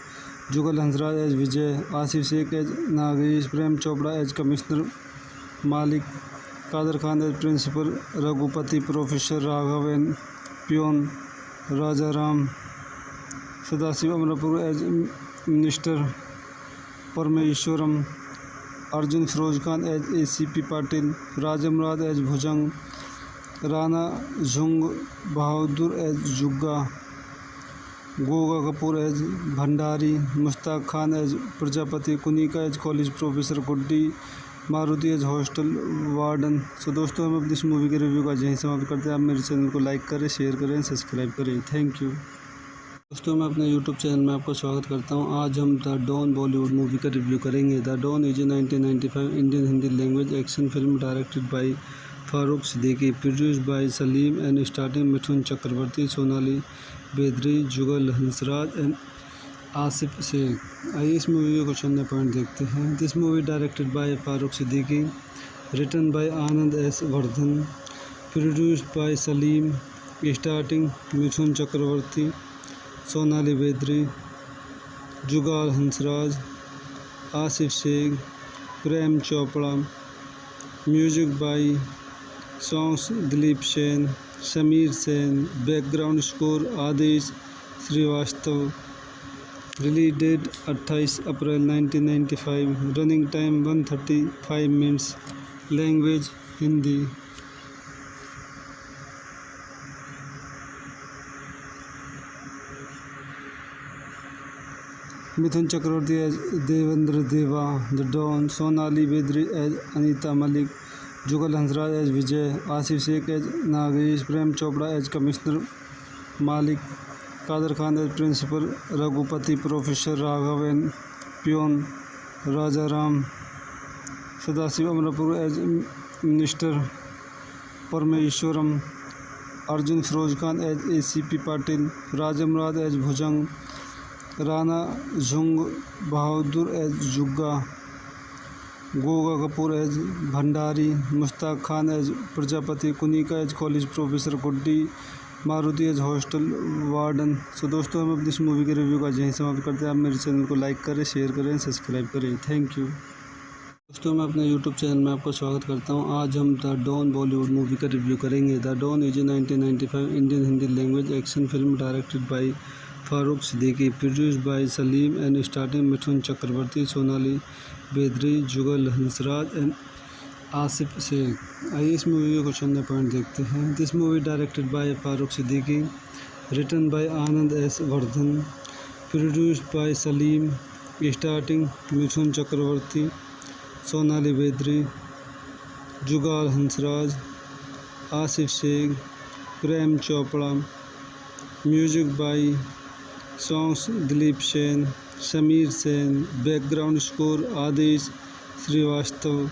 Jugal Hansraj as Vijay, Asif Sheikh as Nagesh, Prem Chopra as commissioner Malik, Kader Khan as principal, Raghupati professor, Raghav and peon Rajaram, Sadashiv Amrapur as minister, Parameswaran, Arjun Firoz Khan as ACP Patil, राजमराद as Bhujang, Rana Jung Bahadur as Jugga, Goga Kapoor as Bhandari, Mushtaq Khan as Prajapati, Kunika as college professor Guddi, Maruti as hostel warden. So दोस्तों हम अपनी इस movie के review का यहीं समाप्त करते हैं। आप मेरे चैनल को लाइक करें, शेयर करें, सब्सक्राइब करें। Thank you. दोस्तों मैं अपने यूट्यूब चैनल में आपको स्वागत करता हूं। आज हम द डॉन बॉलीवुड मूवी का रिव्यू करेंगे। The don is a 1995 Indian Hindi language action film directed by Farooq Siddiqui, produced by Salim and starting Mithun Chakraborty, Sonali बेदरी, Jugal Hansraj and Asif Sheikh. आइए इस मूवी के कुछ अन्य पॉइंट देखते हैं। This movie directed by Farooq Siddiqui, written by Anand S Vardhan, produced by Salim, starting Mithun Chakraborty, Sonali बेदरी, Jugal Hansraj, Asif Sheikh, Prem Chopra. Music by songs Dilip Sen, Sameer Sen, background score Adesh Srivastava. Release date 28 April 1995, running time 135 minutes, language Hindi. Mithun Chakraborty as Devendra Deva the don, Sonali बेदरी as Anita Malik, Jugal Hansraj as Vijay, Asif Sheikh as Nagesh, Prem Chopra as commissioner Malik, Kader Khan as principal, Raghupati professor, Raghav and peon Rajaram, Sadashiv Amrapur as minister, Parameswaran, Arjun Firoz Khan as ACP Patil, राजमराद as Bhujang, Rana Jung Bahadur as Jugga, Goga Kapoor as Bhandari, Mushtaq Khan as Prajapati, Kunika as college professor Guddi, Maruti as hostel warden. So दोस्तों हम अपनी इस movie के review का यहीं समाप्त करते हैं। आप मेरे चैनल को लाइक करें, शेयर करें, सब्सक्राइब करें। Thank you. दोस्तों मैं अपने यूट्यूब चैनल में आपको स्वागत करता हूं। आज हम द डॉन बॉलीवुड मूवी का रिव्यू करेंगे। The don is a 1995 Indian Hindi language action film directed by Farooq Siddiqui, produced by Salim and starting Mithun Chakraborty, Sonali बेदरी, Jugal Hansraj and Asif Sheikh. आइए इस मूवी के कुछ अन्य पॉइंट देखते हैं। This movie directed by Farooq Siddiqui, written by Anand S Vardhan, produced by Salim, starting Mithun Chakraborty, Sonali बेदरी, Jugal Hansraj, Asif Sheikh, Prem Chopra. Music by songs Dilip Sen, Sameer Sen, background score Adesh Srivastava.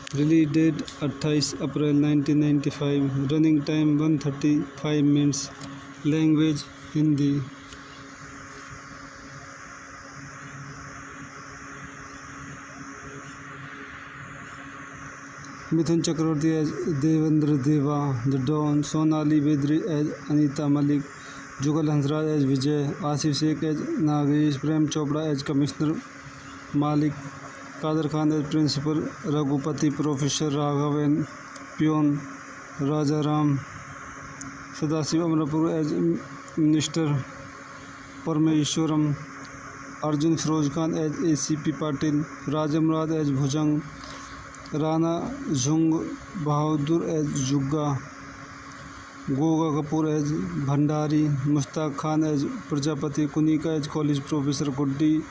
Release date 28 April 1995। Running time 135 minutes. Language Hindi. Mithun Chakraborty as Devendra Deva the don, Sonali बेदरी as Anita Malik, Jugal Hansraj as Vijay, Asif Sheikh as Nagesh, Prem Chopra as commissioner Malik, Kader Khan as principal, Raghupati professor, Raghav N peon, Raja Ram, Sadashiv Amrapur as minister, Parameswaran, Arjun Saroj Khan as ACP Patil, राजमराज as Bhujang, Rana झुंग Bahadur as Jugga, Goga Kapoor as Bhandari, Mushtaq Khan as Prajapati, Kunika as college professor, Guddi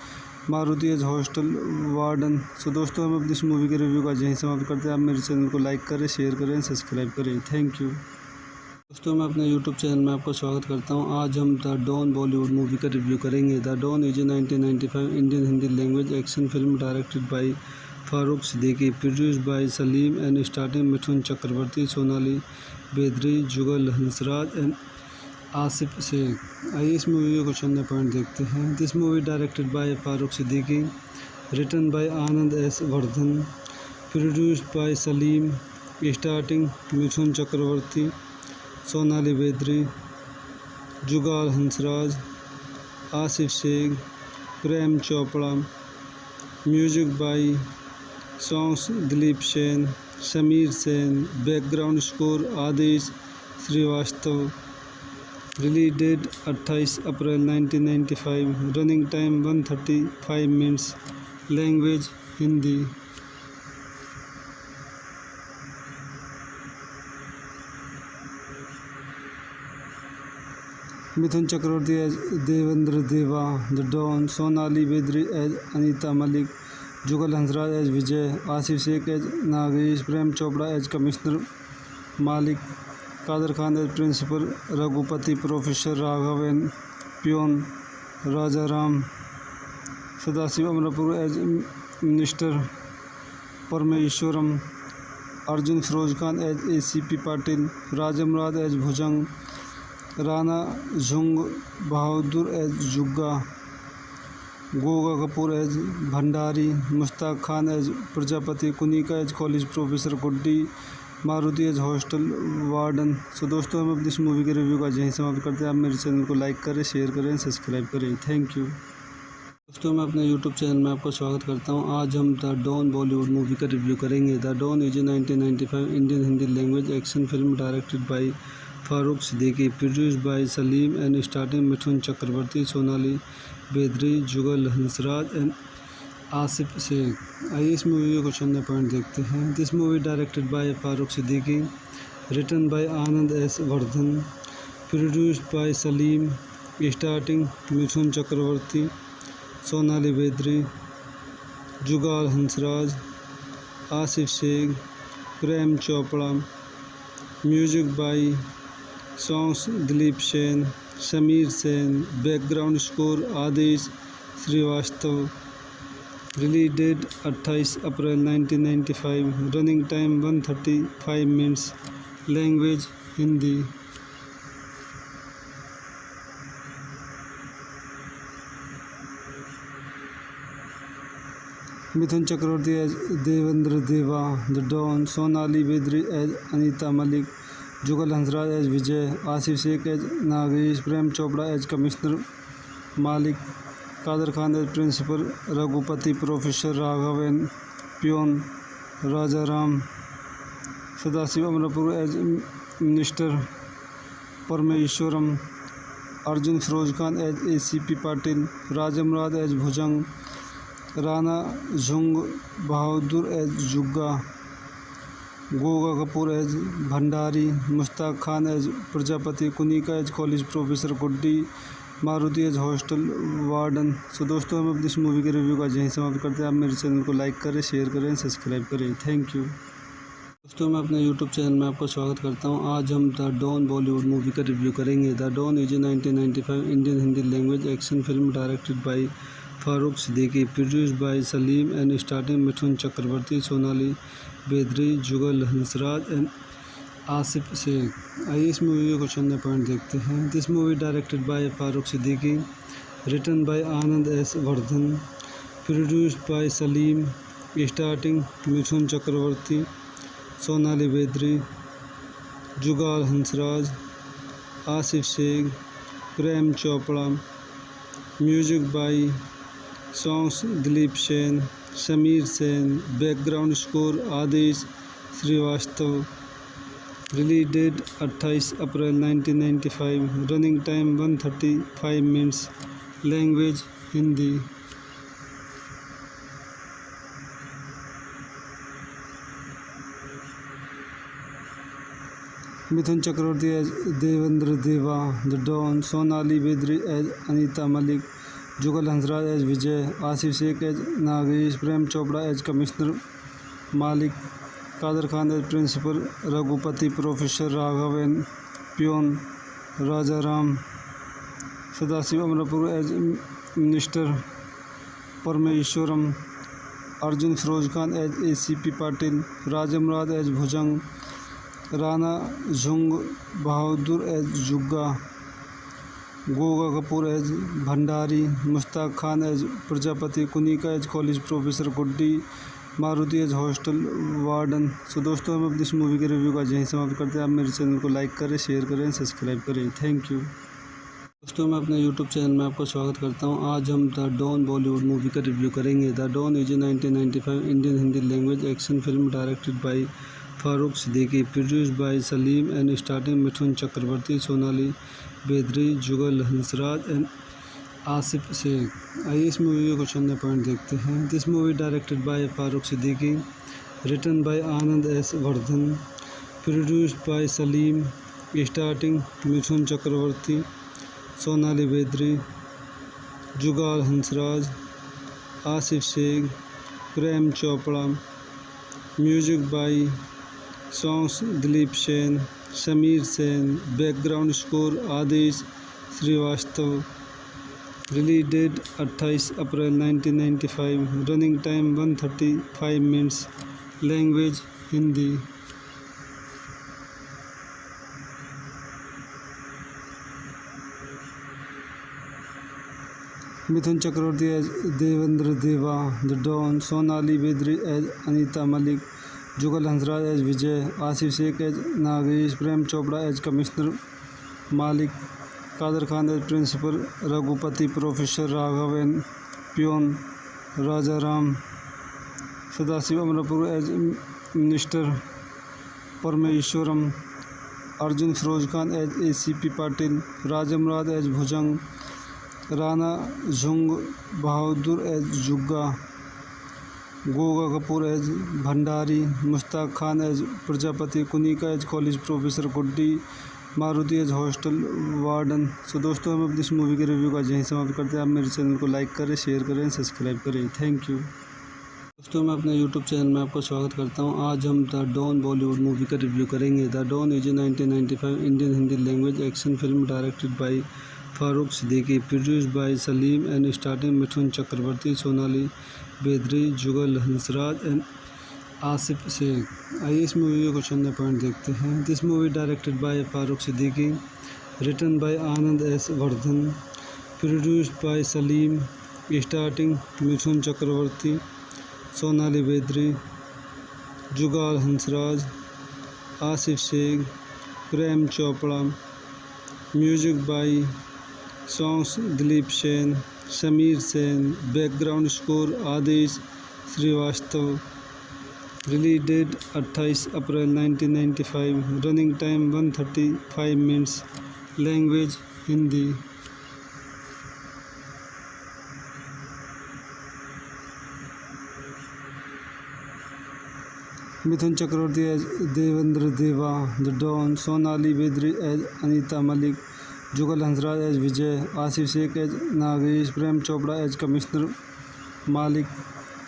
Maruti as hostel warden. So दोस्तों, हम अपनी इस movie के review का यहीं समाप्त करते हैं। आप मेरे चैनल को लाइक करें, शेयर करें, सब्सक्राइब करें। थैंक यू दोस्तों। मैं अपने यूट्यूब चैनल में आपका स्वागत करता हूं। आज हम द डॉन बॉलीवुड मूवी का रिव्यू करेंगे। The don is a 1995 Indian Hindi language action film directed by Farooq Siddiqui, produced by Salim and starting Mithun Chakraborty, Sonali बेदरी, Jugal Hansraj and Asif Sheikh. आइए इस मूवी के कुछ अन्य पॉइंट देखते हैं। This movie directed by Farooq Siddiqui, written by Anand S. Vardhan, produced by Salim, starting Mithun Chakraborty, Sonali बेदरी, Jugal Hansraj, Asif Sheikh, Prem Chopra. Music by songs Dilip Sen, Sameer Sen. Background score Adesh Srivastava. Release date 28 April 1995। Running time 135 minutes. Language Hindi. Mithun Chakraborty as Devendra Deva the don, Sonali बेदरी as Anita Malik, Jugal Hansraj as Vijay, Asif Sheikh as Nagesh, Prem Chopra as commissioner Malik, Kader Khan as principal, Raghupati professor, Raghav N peon, Raja Ram, Sadashiv Amrapur as minister, Parameswaran, Arjun Saroj Khan as ACP Patil, राजमराज as Bhujang, Rana झुंग Bahadur as Jugga, Goga Kapoor as Bhandari, Mushtaq Khan as Prajapati, Kunika as college professor, Guddi Maruti as hostel warden. So दोस्तों, हम अपनी इस movie के review का यहीं समाप्त करते हैं। आप मेरे चैनल को लाइक करें, शेयर करें, सब्सक्राइब करें। थैंक यू दोस्तों। मैं अपने यूट्यूब चैनल में आपका स्वागत करता हूं। आज हम द डॉन बॉलीवुड मूवी का रिव्यू करेंगे। The don is a 1995 Indian Hindi language action film directed by Farooq Siddiqui, produced by Salim and starting Mithun Chakraborty, Sonali बेदरी, Jugal Hansraj and Asif Sheikh. आइए इस मूवी के कुछ अन्य पॉइंट देखते हैं। This movie directed by Farooq Siddiqui, written by Anand S. Vardhan, produced by Salim, starting Mithun Chakraborty, Sonali बेदरी, Jugal Hansraj, Asif Sheikh, Prem Chopra. Music by songs Dilip Sen, Sameer Sen. Background score Adesh Srivastava. Release date 28 April 1995। Running time 135 minutes. Language Hindi. Mithun Chakraborty as Devendra Deva the don, Sonali बेदरी as Anita Malik, Jugal Hansraj as Vijay, Asif Sheikh as Nagesh, Prem Chopra as commissioner Malik, Kader Khan as principal, Raghupati professor, Raghav N peon, Raja Ram, Sadashiv Amrapur as minister, Parameswaran, Arjun Saroj Khan as ACP Patil, राजमराज as Bhujang, Rana झुंग Bahadur as Jugga, Goga Kapoor as Bhandari, Mushtaq Khan as Prajapati, Kunika as college professor, Guddi Maruti as hostel warden. So दोस्तों, हम अपनी इस movie के review का यहीं समाप्त करते हैं। आप मेरे चैनल को लाइक करें, शेयर करें, सब्सक्राइब करें। थैंक यू दोस्तों। मैं अपने यूट्यूब चैनल में आपका स्वागत करता हूं। आज हम द डॉन बॉलीवुड मूवी का रिव्यू करेंगे। The don is a 1995 Indian Hindi language action film directed by Farooq Siddiqui, produced by Salim and starting Mithun Chakraborty, Sonali बेदरी, Jugal Hansraj and Asif Sheikh. आइए इस मूवी के कुछ अन्य पॉइंट देखते हैं। This movie directed by Farooq Siddiqui, written by Anand S Vardhan, produced by Salim, starting Mithun Chakraborty, Sonali बेदरी, Jugal Hansraj, Asif Sheikh, Prem Chopra. Music by songs Dilip Sen, Sameer Sen, background score Adesh Srivastava. Release date 28 April 1995, running time 135 minutes, language Hindi. Mithun Chakraborty as Devendra Deva the don, Sonali बेदरी as Anita Malik, Jugal Hansraj as Vijay, Asif Sheikh as Nagesh, Prem Chopra as commissioner Malik, Kader Khan as principal, Raghupati professor, Raghav and peon, Raja Ram, Sadashiv Amrapur as minister, Parameswaran, Arjun Saroj Khan as ACP Patil, राजमराज as Bhujang, Rana झुंग Bahadur as Jugga, Goga Kapoor as Bhandari, Mushtaq Khan as Prajapati, Kunika as college professor, Guddi Maruti as hostel warden. So दोस्तों, हम अपनी इस movie के review का यहीं समाप्त करते हैं। आप मेरे चैनल को लाइक करें, शेयर करें, सब्सक्राइब करें। थैंक यू दोस्तों। मैं अपने यूट्यूब चैनल में आपका स्वागत करता हूं। आज हम द डॉन बॉलीवुड मूवी का रिव्यू करेंगे। The don is a 1995 Indian Hindi language action film directed by Farooq Siddiqui, produced by Salim and starting Mithun Chakraborty, Sonali बेदरी, Jugal Hansraj and Asif Sheikh. आइए इस मूवी के कुछ अन्य पॉइंट देखते हैं। This movie directed by Farooq Siddiqui, written by Anand S Vardhan, produced by Salim, starting Mithun Chakraborty, Sonali बेदरी, Jugal Hansraj, Asif Sheikh, Prem Chopra. Music by songs Dilip Sen, Sameer Sen, background score Adesh Srivastava. Release date 28 April 1995, running time 135 minutes, language Hindi. Mithun Chakraborty as Devendra Deva the don, Sonali बेदरी as Anita Malik, Jugal Hansraj as Vijay, Asif Sheikh as Nagesh, Prem Chopra as commissioner Malik, Kader Khan as principal, Raghupati professor, Raghav and peon, Raja Ram, Sadashiv Amrapur as minister, Parameswaran, Arjun Saroj Khan as ACP Patil, राजमराज as Bhujang, Rana झुंग Bahadur as Jugga, Goga Kapoor as Bhandari, Mushtaq Khan as Prajapati, Kunika as college professor, Guddi Maruti as hostel warden. So दोस्तों, हम अपनी इस movie के review का यहीं समाप्त करते हैं। आप मेरे चैनल को लाइक करें, शेयर करें, सब्सक्राइब करें। थैंक यू दोस्तों। मैं अपने यूट्यूब चैनल में आपका स्वागत करता हूं। आज हम द डॉन बॉलीवुड मूवी का रिव्यू करेंगे। The don is a 1995 Indian Hindi language action film directed by Farooq Siddiqui, produced by Salim and starting Mithun Chakraborty, Sonali बेदरी, Jugal Hansraj and Asif Sheikh. आइए इस मूवी के कुछ अन्य पॉइंट देखते हैं। This movie directed by Farooq Siddiqui, written by Anand S Vardhan, produced by Salim, starting Mithun Chakraborty, Sonali बेदरी, Jugal Hansraj, Asif Sheikh, Prem Chopra. Music by songs Dilip Sen, Sameer Sen, background score Adesh Srivastava. Release date 28 April 1995, running time 135 minutes, language Hindi. Mithun Chakraborty as Devendra Deva the don, Sonali बेदरी as Anita Malik, Jugal Hansraj as Vijay, Asif Sheikh as Nagesh, Prem Chopra as commissioner Malik,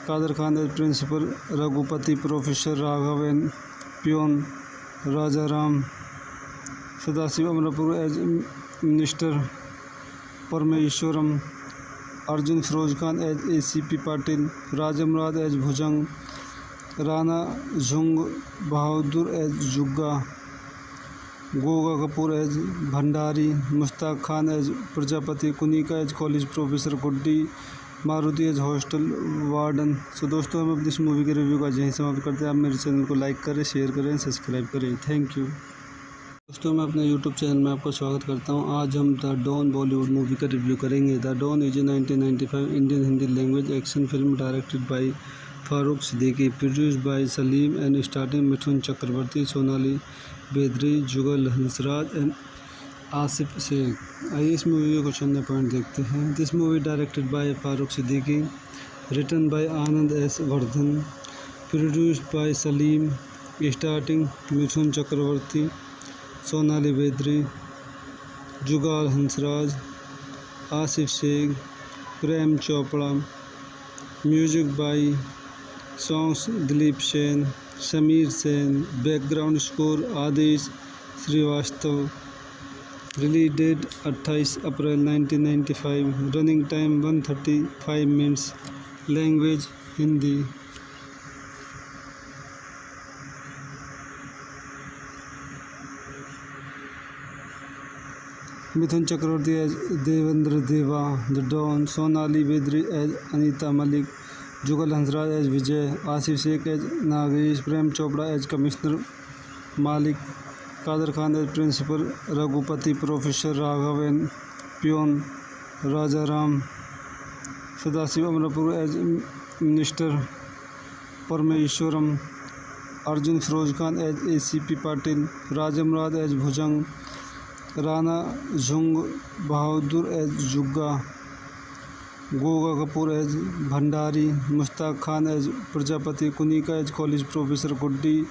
Kader Khan as principal, Raghupati professor, Raghav and peon, Raja Ram, Sadashiv Amrapur as minister, Parameshwaram, Arjun Firoz Khan as ACP Patil, Rajamrad as Bhujang, Rana Jung Bahadur as Jugga, Goga Kapoor as Bhandari, Mushtaq Khan as Prajapati, Kunika as College Professor Guddi, Maruti as hostel warden. So दोस्तों हम अपनी इस movie के review का यहीं समाप्त करते हैं। आप मेरे चैनल को लाइक करें, शेयर करें, सब्सक्राइब करें। थैंक यू दोस्तों, मैं अपने यूट्यूब चैनल में आपका स्वागत करता हूं। आज हम द डॉन बॉलीवुड मूवी का रिव्यू करेंगे। The don is a 1995 Indian Hindi language action film directed by Farooq Siddiqui, produced by Salim and starting Mithun Chakraborty, Sonali बेदरी, Jugal Hansraj and Asif Sheikh. आइए इस मूवी के कुछ अन्य पॉइंट देखते हैं। This movie directed by Farooq Siddiqui, written by Anand S Vardhan, produced by Salim, starting Mithun Chakraborty, Sonali बेदरी, Jugal Hansraj, Asif Sheikh, Prem Chopra. Music by songs Dilip Sen, Sameer Sen, background score Adesh Srivastava. Release date 28 April 1995, running time 135 minutes, language Hindi. Mithun Chakraborty as Devendra Deva the don, Sonali बेदरी as Anita Malik, Jugal Hansraj as Vijay, Asif Sheikh as Nagesh, Prem Chopra as commissioner Malik, Kader Khan as principal, Raghupati professor, Raghav N peon, Raja Ram, Sadashiv Amrapur as minister, Parameswaran, Arjun Firoz Khan as ACP Patil, राजमराद as Bhujang, Rana Jung Bahadur as Jugga, Goga Kapoor as Bhandari, Mushtaq Khan as Prajapati, Kunika as college professor Guddi,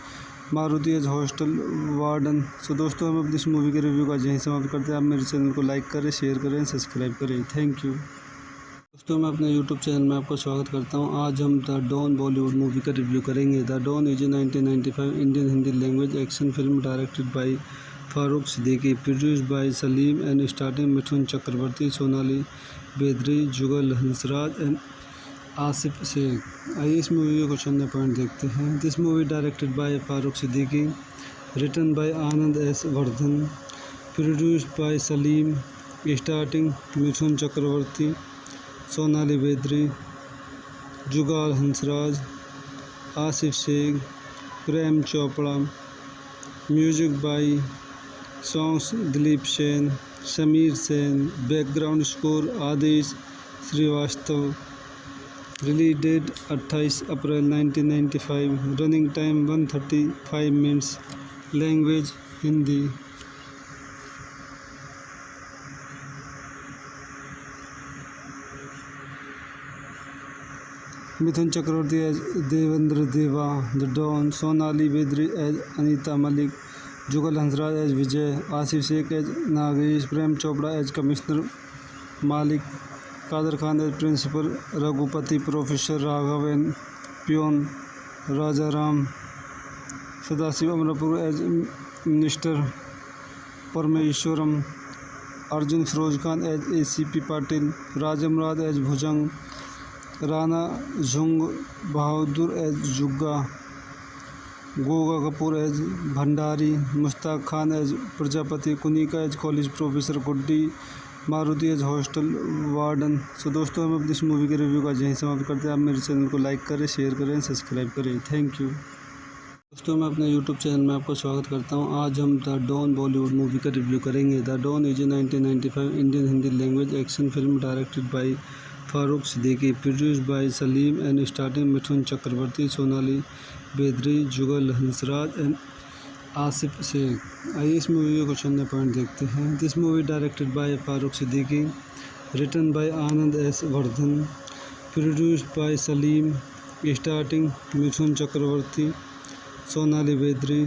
Maruti as hostel warden. So दोस्तों हम अपनी इस movie के review का यहीं समाप्त करते हैं। आप मेरे चैनल को लाइक करें, शेयर करें, सब्सक्राइब करें। थैंक यू दोस्तों, मैं अपने यूट्यूब चैनल में आपका स्वागत करता हूं। आज हम द डॉन बॉलीवुड मूवी का रिव्यू करेंगे। The don is a 1995 Indian Hindi language action film directed by Farooq Siddiqui, produced by Salim and starting Mithun Chakraborty, Sonali बेदरी, Jugal Hansraj and Asif Sheikh. आइए इस मूवी के कुछ अन्य पॉइंट देखते हैं। This movie directed by Farooq Siddiqui, written by Anand S Vardhan, produced by Salim, starting Mithun Chakraborty, Sonali बेदरी, Jugal Hansraj, Asif Sheikh, Prem Chopra. Music by songs Dilip Sen, Sameer Sen, background score Adesh Srivastava. Release date 28 April 1995, running time 135 minutes, language Hindi. Mithun Chakraborty as Devendra Deva the don, Sonali बेदरी as Anita Malik, Jugal Hansraj as Vijay, Asif Sheikh as Nagesh, Prem Chopra as commissioner Malik, Kader Khan as principal, Raghupati professor, Raghav N peon, Raja Ram, Sadashiv Amrapur as minister, Parameswaran, Arjun Firoz Khan as ACP Patil, राजमराद as Bhujang, Rana Jung Bahadur as Jugga, Goga Kapoor as Bhandari, Mushtaq Khan as Prajapati, Kunika as college professor Guddi, Maruti as hostel warden. So दोस्तों हम अपनी इस movie के review का यहीं समाप्त करते हैं। आप मेरे चैनल को लाइक करें, शेयर करें, सब्सक्राइब करें। थैंक यू दोस्तों, मैं अपने यूट्यूब चैनल में आपका स्वागत करता हूं। आज हम द डॉन बॉलीवुड मूवी का रिव्यू करेंगे। The don is a 1995 Indian Hindi language action film directed by Farooq Siddiqui, produced by Salim and starting Mithun Chakraborty, Sonali बेदरी, Jugal Hansraj and Asif Sheikh. आइए इस मूवी के कुछ अन्य पॉइंट देखते हैं। This movie directed by Farooq Siddiqui, written by Anand S Vardhan, produced by Salim, starting Mithun Chakraborty, Sonali बेदरी,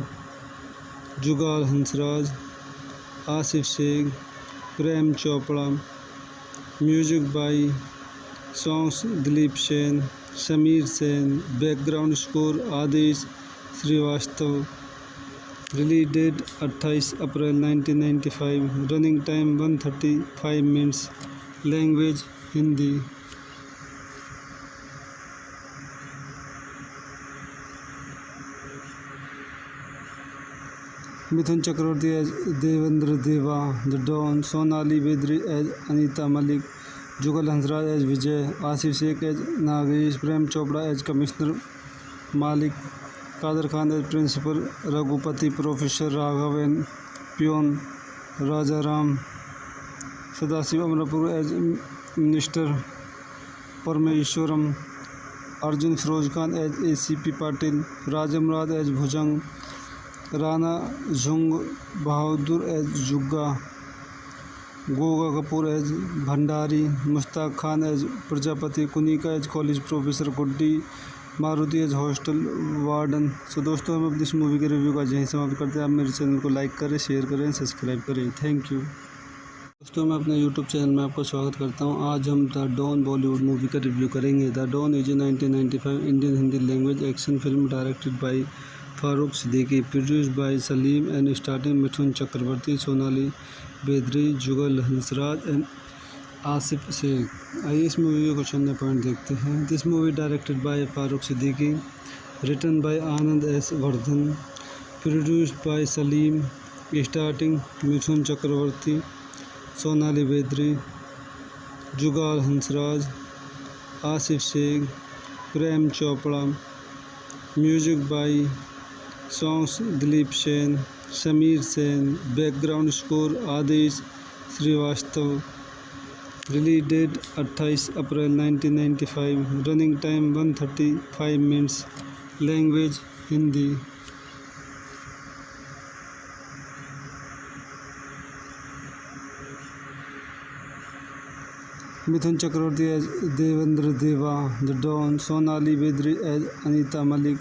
Jugal Hansraj, Asif Sheikh, Prem Chopra. Music by songs Dilip Sen, Sameer Sen, background score Adesh Srivastava. Release date 28 April 1995, running time 135 minutes, language Hindi. Mithun Chakraborty as Devendra Deva the don, Sonali Bendre as Anita Malik, Jugal Hansraj as Vijay, Asif Sheikh as Nagesh, Prem Chopra as commissioner Malik, Kader Khan as principal, Raghupati professor, Raghav N peon, Raja Ram, Sadashiv Amrapur as minister, Parameswaran, Arjun Firoz Khan as ACP Patil, राजमराज as Bhujang, Rana झुंग Bahadur as Jugga, Goga Kapoor as Bhandari, Mushtaq Khan as Prajapati, Kunika as college professor, Guddi Maruti as hostel warden. So दोस्तों, हम अपनी इस movie के review का यहीं समाप्त करते हैं। आप मेरे चैनल को लाइक करें, शेयर करें, सब्सक्राइब करें। Thank you. दोस्तों, मैं अपने यूट्यूब चैनल में आपका स्वागत करता हूं। आज हम द डॉन बॉलीवुड मूवी का रिव्यू करेंगे। The don is a 1995 Indian Hindi language action film directed by Farooq Siddiqui, produced by Salim and starting Mithun Chakraborty, Sonali Bendre, Jugal Hansraj and Asif Sheikh. आइए इस मूवी के कुछ अन्य पॉइंट देखते हैं। This movie directed by Farooq Siddiqui, written by Anand S. Vardhan, produced by Salim, starting Mithun Chakraborty, Sonali Bendre, Jugal Hansraj, Asif Sheikh, Prem Chopra, music by songs Dilip Sen, Sameer Sen, background score Adesh Srivastava. Release date 28 April 1995, running time 135 minutes, language Hindi. Mithun Chakraborty as Devendra Deva the don, Sonali Bendre as Anita Malik,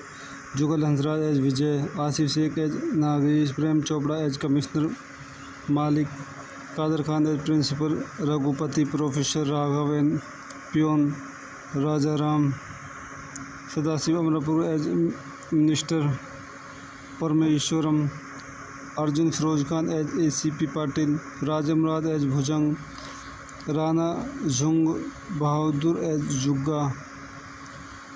Jugal Hansraj as Vijay, Asif Sheikh as Nagesh, Prem Chopra as commissioner Malik, Kader Khan as principal, Raghupati professor, Raghav N peon, Raja Ram, Sadashiv Amrapur as minister, Parameswaran, Arjun Firoz Khan as ACP Patil, राजमराज as Bhujang, Rana झुंग Bahadur as Jugga,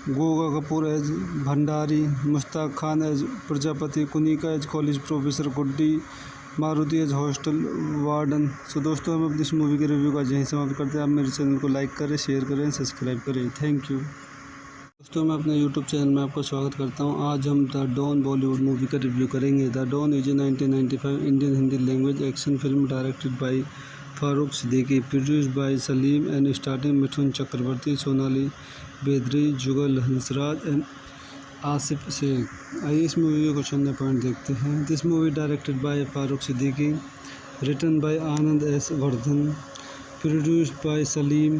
Goga Kapoor as Bhandari, Mushtaq Khan as Prajapati, Kunika as college professor, Guddi Maruti as hostel warden. So दोस्तों, हम अपनी इस movie के review का यहीं समाप्त करते हैं। आप मेरे चैनल को लाइक करें, शेयर करें, सब्सक्राइब करें। Thank you. दोस्तों, मैं अपने यूट्यूब चैनल में आपका स्वागत करता हूं। आज हम द डॉन बॉलीवुड मूवी का रिव्यू करेंगे। The don is a 1995 Indian Hindi language action film directed by Farooq Siddiqui, produced by Salim and starting Mithun Chakraborty, Sonali Bendre, Jugal Hansraj and Asif Sheikh. आइए इस मूवी के कुछ अन्य पॉइंट देखते हैं। This movie directed by Farooq Siddiqui, written by Anand S. Vardhan, produced by Salim,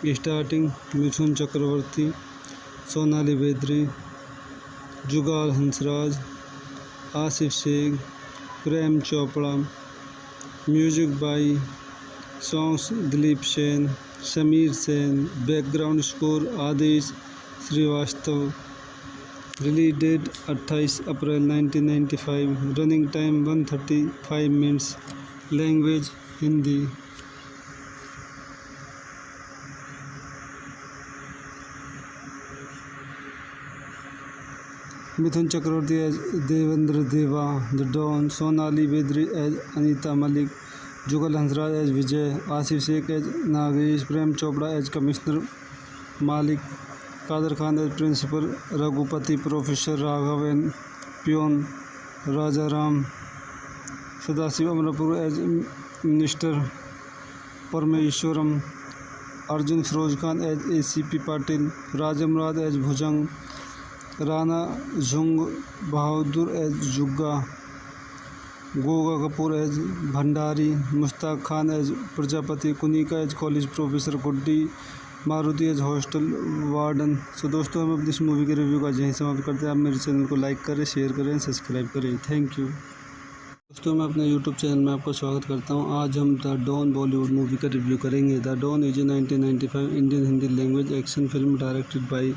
starting Mithun Chakraborty, Sonali Bendre, Jugal Hansraj, Asif Sheikh, Prem Chopra, music by songs Dilip Sen, Sameer Sen, background score Adesh Srivastava. Release date 28 April 1995, running time 135 minutes, language Hindi. Mithun Chakraborty as Devendra Deva the don, Sonali Bendre as Anita Malik, Jugal Hansraj as Vijay, Asif Sheikh as Nagesh, Prem Chopra as commissioner Malik, Kader Khan as principal, Raghupati professor, Raghav N peon, Raja Ram, Sadashiv Amrapur as minister, Parameswaran, Arjun Firoz Khan as ACP Patil, राजमराज as Bhujang, Rana झुंग Bahadur as Jugga, Goga Kapoor as Bhandari, Mushtaq Khan as Prajapati, Kunika as college professor, Guddi Maruti as hostel warden. So दोस्तों, हम अपनी इस movie के review का यहीं समाप्त करते हैं। आप मेरे चैनल को लाइक करें, शेयर करें, सब्सक्राइब करें। Thank you. दोस्तों, मैं अपने यूट्यूब चैनल में आपका स्वागत करता हूं। आज हम द डॉन बॉलीवुड मूवी का रिव्यू करेंगे। The don is a 1995 Indian Hindi language action film directed by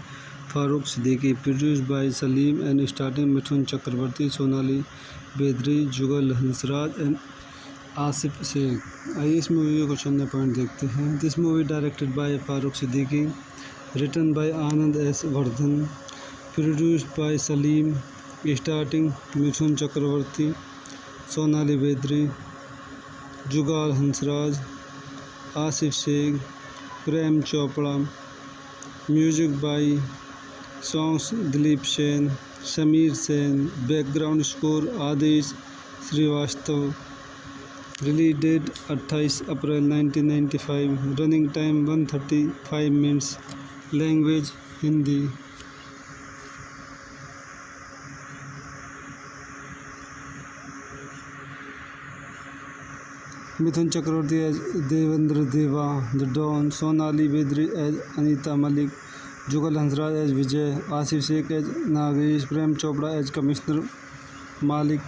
Farooq Siddiqui, produced by Salim and starting Mithun Chakraborty, Sonali Bendre, Jugal Hansraj and Asif Sheikh. आइए इस मूवी के कुछ अन्य पॉइंट देखते हैं। This movie directed by Farooq Siddiqui, written by Anand S. Vardhan, produced by Salim, starting Mithun Chakraborty, Sonali बेदरी, Jugal Hansraj, Asif Sheikh, Prem Chopra. Music by songs Dilip Sen, Sameer Sen. Background score Adesh Srivastava. Release date 28 April 1995। Running time 135 minutes. Language Hindi. Mithun Chakraborty as Devendra Deva the don, Sonali बेदरी as Anita Malik, Jugal Hansraj as Vijay, Asif Sheikh as Nagesh, Prem Chopra as commissioner Malik,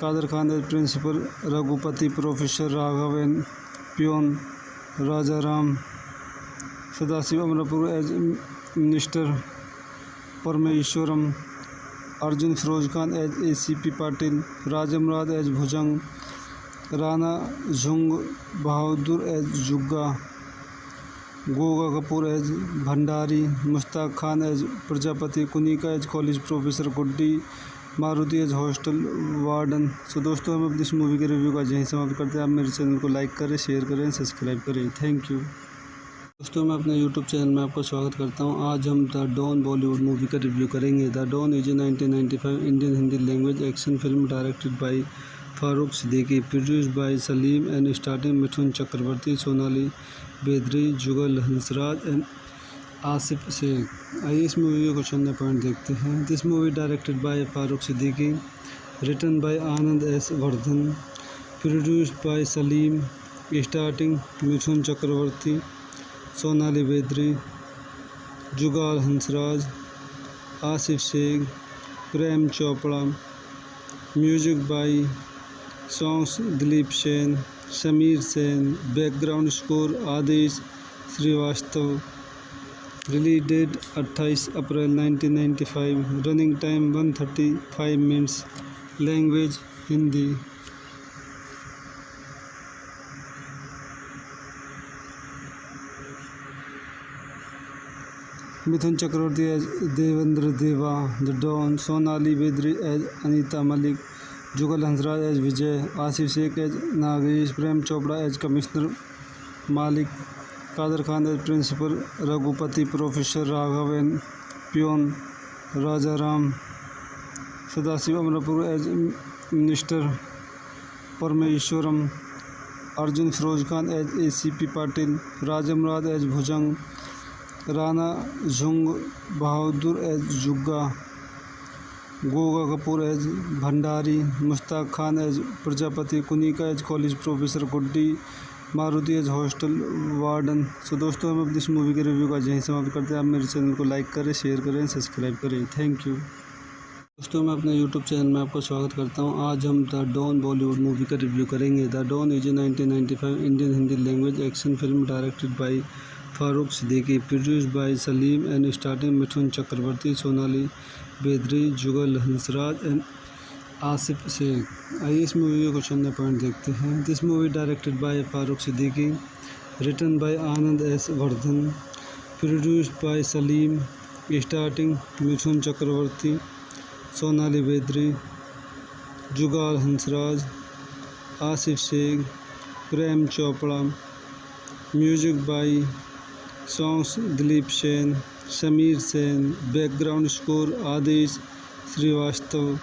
Kader Khan as principal, Raghupati professor, Raghav N peon, Raja Ram, Sadashiv Amrapur as minister, Parameswaran, Arjun Firoz Khan as ACP Patil, राजमराज as Bhujang, Rana Jung Bahadur as Jugga, Goga Kapoor as Bhandari, Mushtaq Khan as Prajapati, Kunika as college professor, Guddi Maruti as hostel warden. So दोस्तों, हम अपनी इस movie के review का यहीं समाप्त करते हैं। आप मेरे चैनल को लाइक करें, शेयर करें, सब्सक्राइब करें। Thank you. दोस्तों, मैं अपने यूट्यूब चैनल में आपका स्वागत करता हूं। आज हम द डॉन बॉलीवुड मूवी का रिव्यू करेंगे। The don is a 1995 Indian Hindi language action film directed by Farooq Siddiqui, produced by Salim and starting Mithun Chakraborty, Sonali बेदरी, Jugal Hansraj and Asif Sheikh. आइए इस मूवी के कुछ अन्य पॉइंट देखते हैं। This movie directed by Farooq Siddiqui, written by Anand S. Vardhan, produced by Salim, starting Mithun Chakraborty, Sonali बेदरी, Jugal Hansraj, Asif Sheikh, Prem Chopra. Music by songs Dilip Sen, Sameer Sen. Background score Adesh Srivastava. Release date 28 April 1995। Running time 135 minutes. Language Hindi. Mithun Chakraborty as Devendra Deva the don, Sonali बेदरी as Anita Malik, Jugal Hansraj as Vijay, Asif Sheikh as Nagesh, Prem Chopra as commissioner Malik, Kader Khan as principal, Raghupati professor, Raghav N peon, Raja Ram, Sadashiv Amrapur as minister, Parameswaran, Arjun Firoz Khan as ACP Patil, राजमराज as Bhujang, Rana Jung Bahadur as Jugga, Goga Kapoor as Bhandari, Mushtaq Khan as Prajapati, Kunika as college professor, Guddi Maruti as hostel warden. So दोस्तों, हम अपनी इस movie के review का यहीं समाप्त करते हैं। आप मेरे चैनल को लाइक करें, शेयर करें, सब्सक्राइब करें। Thank you. दोस्तों, मैं अपने यूट्यूब चैनल में आपका स्वागत करता हूं। आज हम द डॉन बॉलीवुड मूवी का रिव्यू करेंगे। The don is a 1995 Indian Hindi language action film directed by Farooq Siddiqui, produced by Salim and starting Mithun Chakraborty, Sonali बेदरी, Jugal Hansraj and Asif Sheikh. आइए इस मूवी के कुछ अन्य पॉइंट देखते हैं। This movie directed by Farooq Siddiqui, written by Anand S. Vardhan, produced by Salim, starting Mithun Chakraborty, Sonali बेदरी, Jugal Hansraj, Asif Sheikh, Prem Chopra. Music by songs Dilip Sen, Sameer Sen. Background score Adesh Srivastava.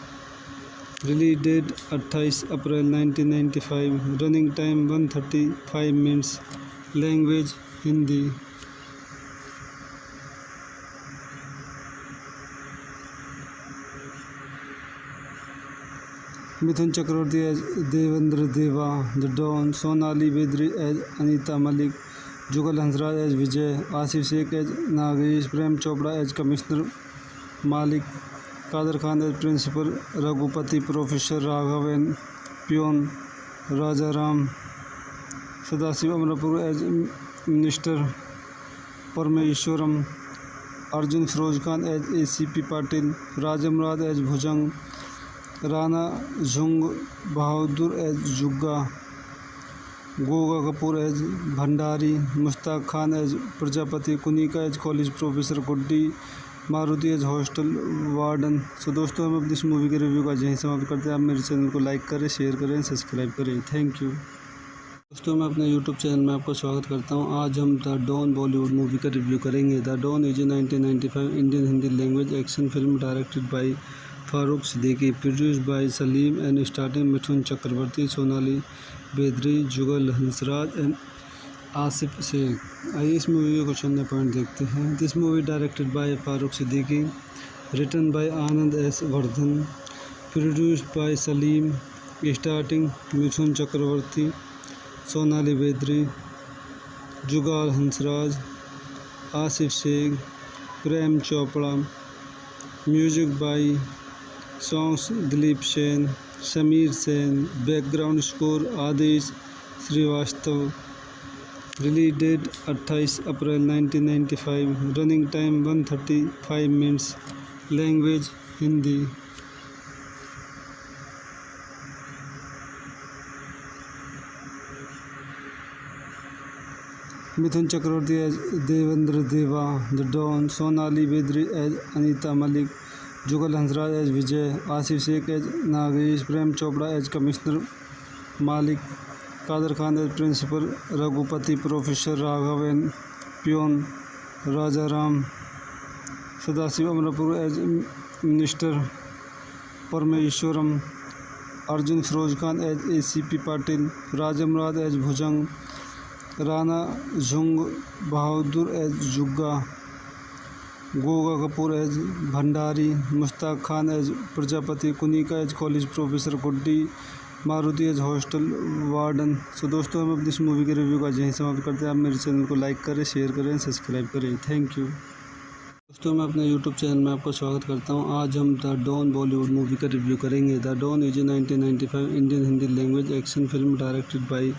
Release date 28 April 1995। Running time 135 minutes. Language Hindi. Mithun Chakraborty as Devendra Deva the don, Sonali बेदरी as Anita Malik, Jugal Hansraj as Vijay, Asif Sheikh as Nagesh, Prem Chopra as commissioner Malik, Kader Khan as principal, Raghupati professor, Raghav N peon, Raja Ram, Sadashiv Amrapur as minister, Parameswaran, Arjun Firoz Khan as ACP Patil, राजमराज as Bhujang, Rana Jung Bahadur as Jugga, Goga Kapoor as Bhandari, Mushtaq Khan as Prajapati, Kunika as college professor, Guddi Maruti as hostel warden. So दोस्तों, हम अपनी इस movie के review का यहीं समाप्त करते हैं। आप मेरे चैनल को लाइक करें, शेयर करें, सब्सक्राइब करें। थैंक यू दोस्तों। मैं अपने यूट्यूब चैनल में आपका स्वागत करता हूं। आज हम द डॉन बॉलीवुड मूवी का रिव्यू करेंगे। The don is a 1995 Indian Hindi language action film directed by Farooq Siddiqui, produced by Salim and starting Mithun Chakraborty, Sonali बेदरी, Jugal Hansraj and Asif Sheikh. आइए इस मूवी के कुछ अन्य पॉइंट देखते हैं। This movie directed by Farooq Siddiqui, written by Anand S Vardhan, produced by Salim, starting Mithun Chakraborty, Sonali बेदरी, Jugal Hansraj, Asif Sheikh, Prem Chopra. Music by songs Dilip Sen, Sameer Sen. Background score Adesh Srivastava. Release date 28 April 1995। Running time 135 minutes. Language Hindi. Mithun Chakraborty as Devendra Deva the don, Sonali बेदरी as Anita Malik, Jugal Hansraj as Vijay, Asif Sheikh as Nagesh, Prem Chopra as commissioner Malik, Kader Khan as principal, Raghupati professor, Raghav and peon, Raja Ram, Sadashiv Amrapur as minister, Parameswaran, Arjun Firoz Khan as ACP Patil, राजमराज as Bhujang, Rana Jung Bahadur as Jugga, Goga Kapoor as Bhandari, Mushtaq Khan as Prajapati, Kunika as college professor Guddi, Maruti as hostel warden. So दोस्तों, हम अपनी इस movie के review का यहीं समाप्त करते हैं। आप मेरे चैनल को लाइक करें, शेयर करें, सब्सक्राइब करें। थैंक यू दोस्तों। मैं अपने यूट्यूब चैनल में आपका स्वागत करता हूं। आज हम द डॉन बॉलीवुड मूवी का रिव्यू करेंगे। The don is a 1995 Indian Hindi language action film directed by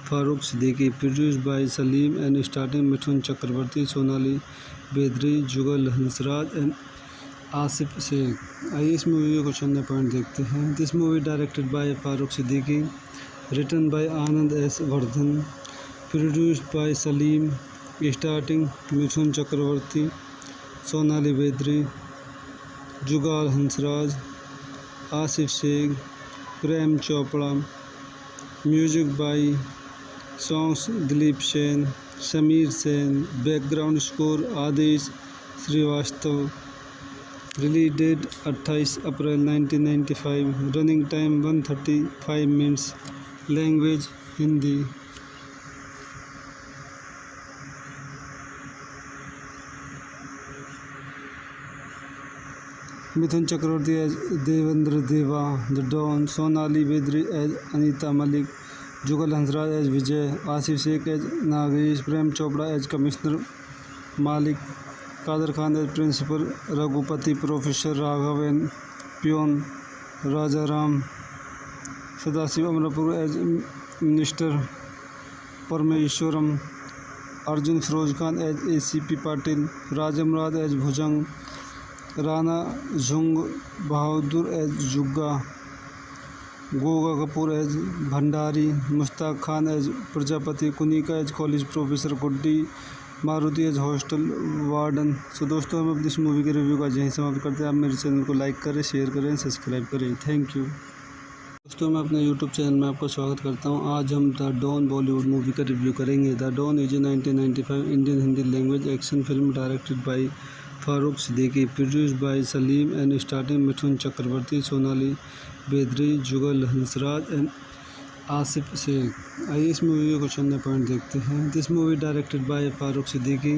Farooq Siddiqui, produced by Salim and starting Mithun Chakraborty, Sonali बेदरी, Jugal Hansraj and Asif Sheikh. आइए इस मूवी के कुछ अन्य पॉइंट देखते हैं। This movie directed by Farooq Siddiqui, written by Anand S Vardhan, produced by Salim, starting Mithun Chakraborty, Sonali बेदरी, Jugal Hansraj, Asif Sheikh, Prem Chopra. Music by songs Dilip Sen, Sameer Sen. Background score Adesh Srivastava. Release date 28 April 1995। Running time 135 minutes. Language Hindi. Mithun Chakraborty as Devendra Deva the don, Sonali बेदरी as Anita Malik, Jugal Hansraj as Vijay, Asif Sheikh as Nagesh, Prem Chopra as commissioner Malik, Kader Khan as principal, Raghupati professor, Raghav and peon, Raja Ram, Sadashiv Amrapur as minister, Parameswaran, Arjun Firoz Khan as ACP Patil, राजमराज as Bhujang, Rana Jung Bahadur as Jugga, Goga Kapoor as Bhandari, Mushtaq Khan as Prajapati, Kunika as college professor Guddi, Maruti as hostel warden. So दोस्तों, हम अपनी इस movie के review का यहीं समाप्त करते हैं। आप मेरे चैनल को लाइक करें, शेयर करें, सब्सक्राइब करें। थैंक यू दोस्तों। मैं अपने यूट्यूब चैनल में आपका स्वागत करता हूं। आज हम द डॉन बॉलीवुड मूवी का रिव्यू करेंगे। The don is a 1995 Indian Hindi language action film directed by Farooq Siddiqui, produced by Salim and starting Mithun Chakraborty, Sonali बेदरी, Jugal Hansraj and Asif Sheikh. आइए इस मूवी के कुछ अन्य पॉइंट देखते हैं। This movie directed by Farooq Siddiqui,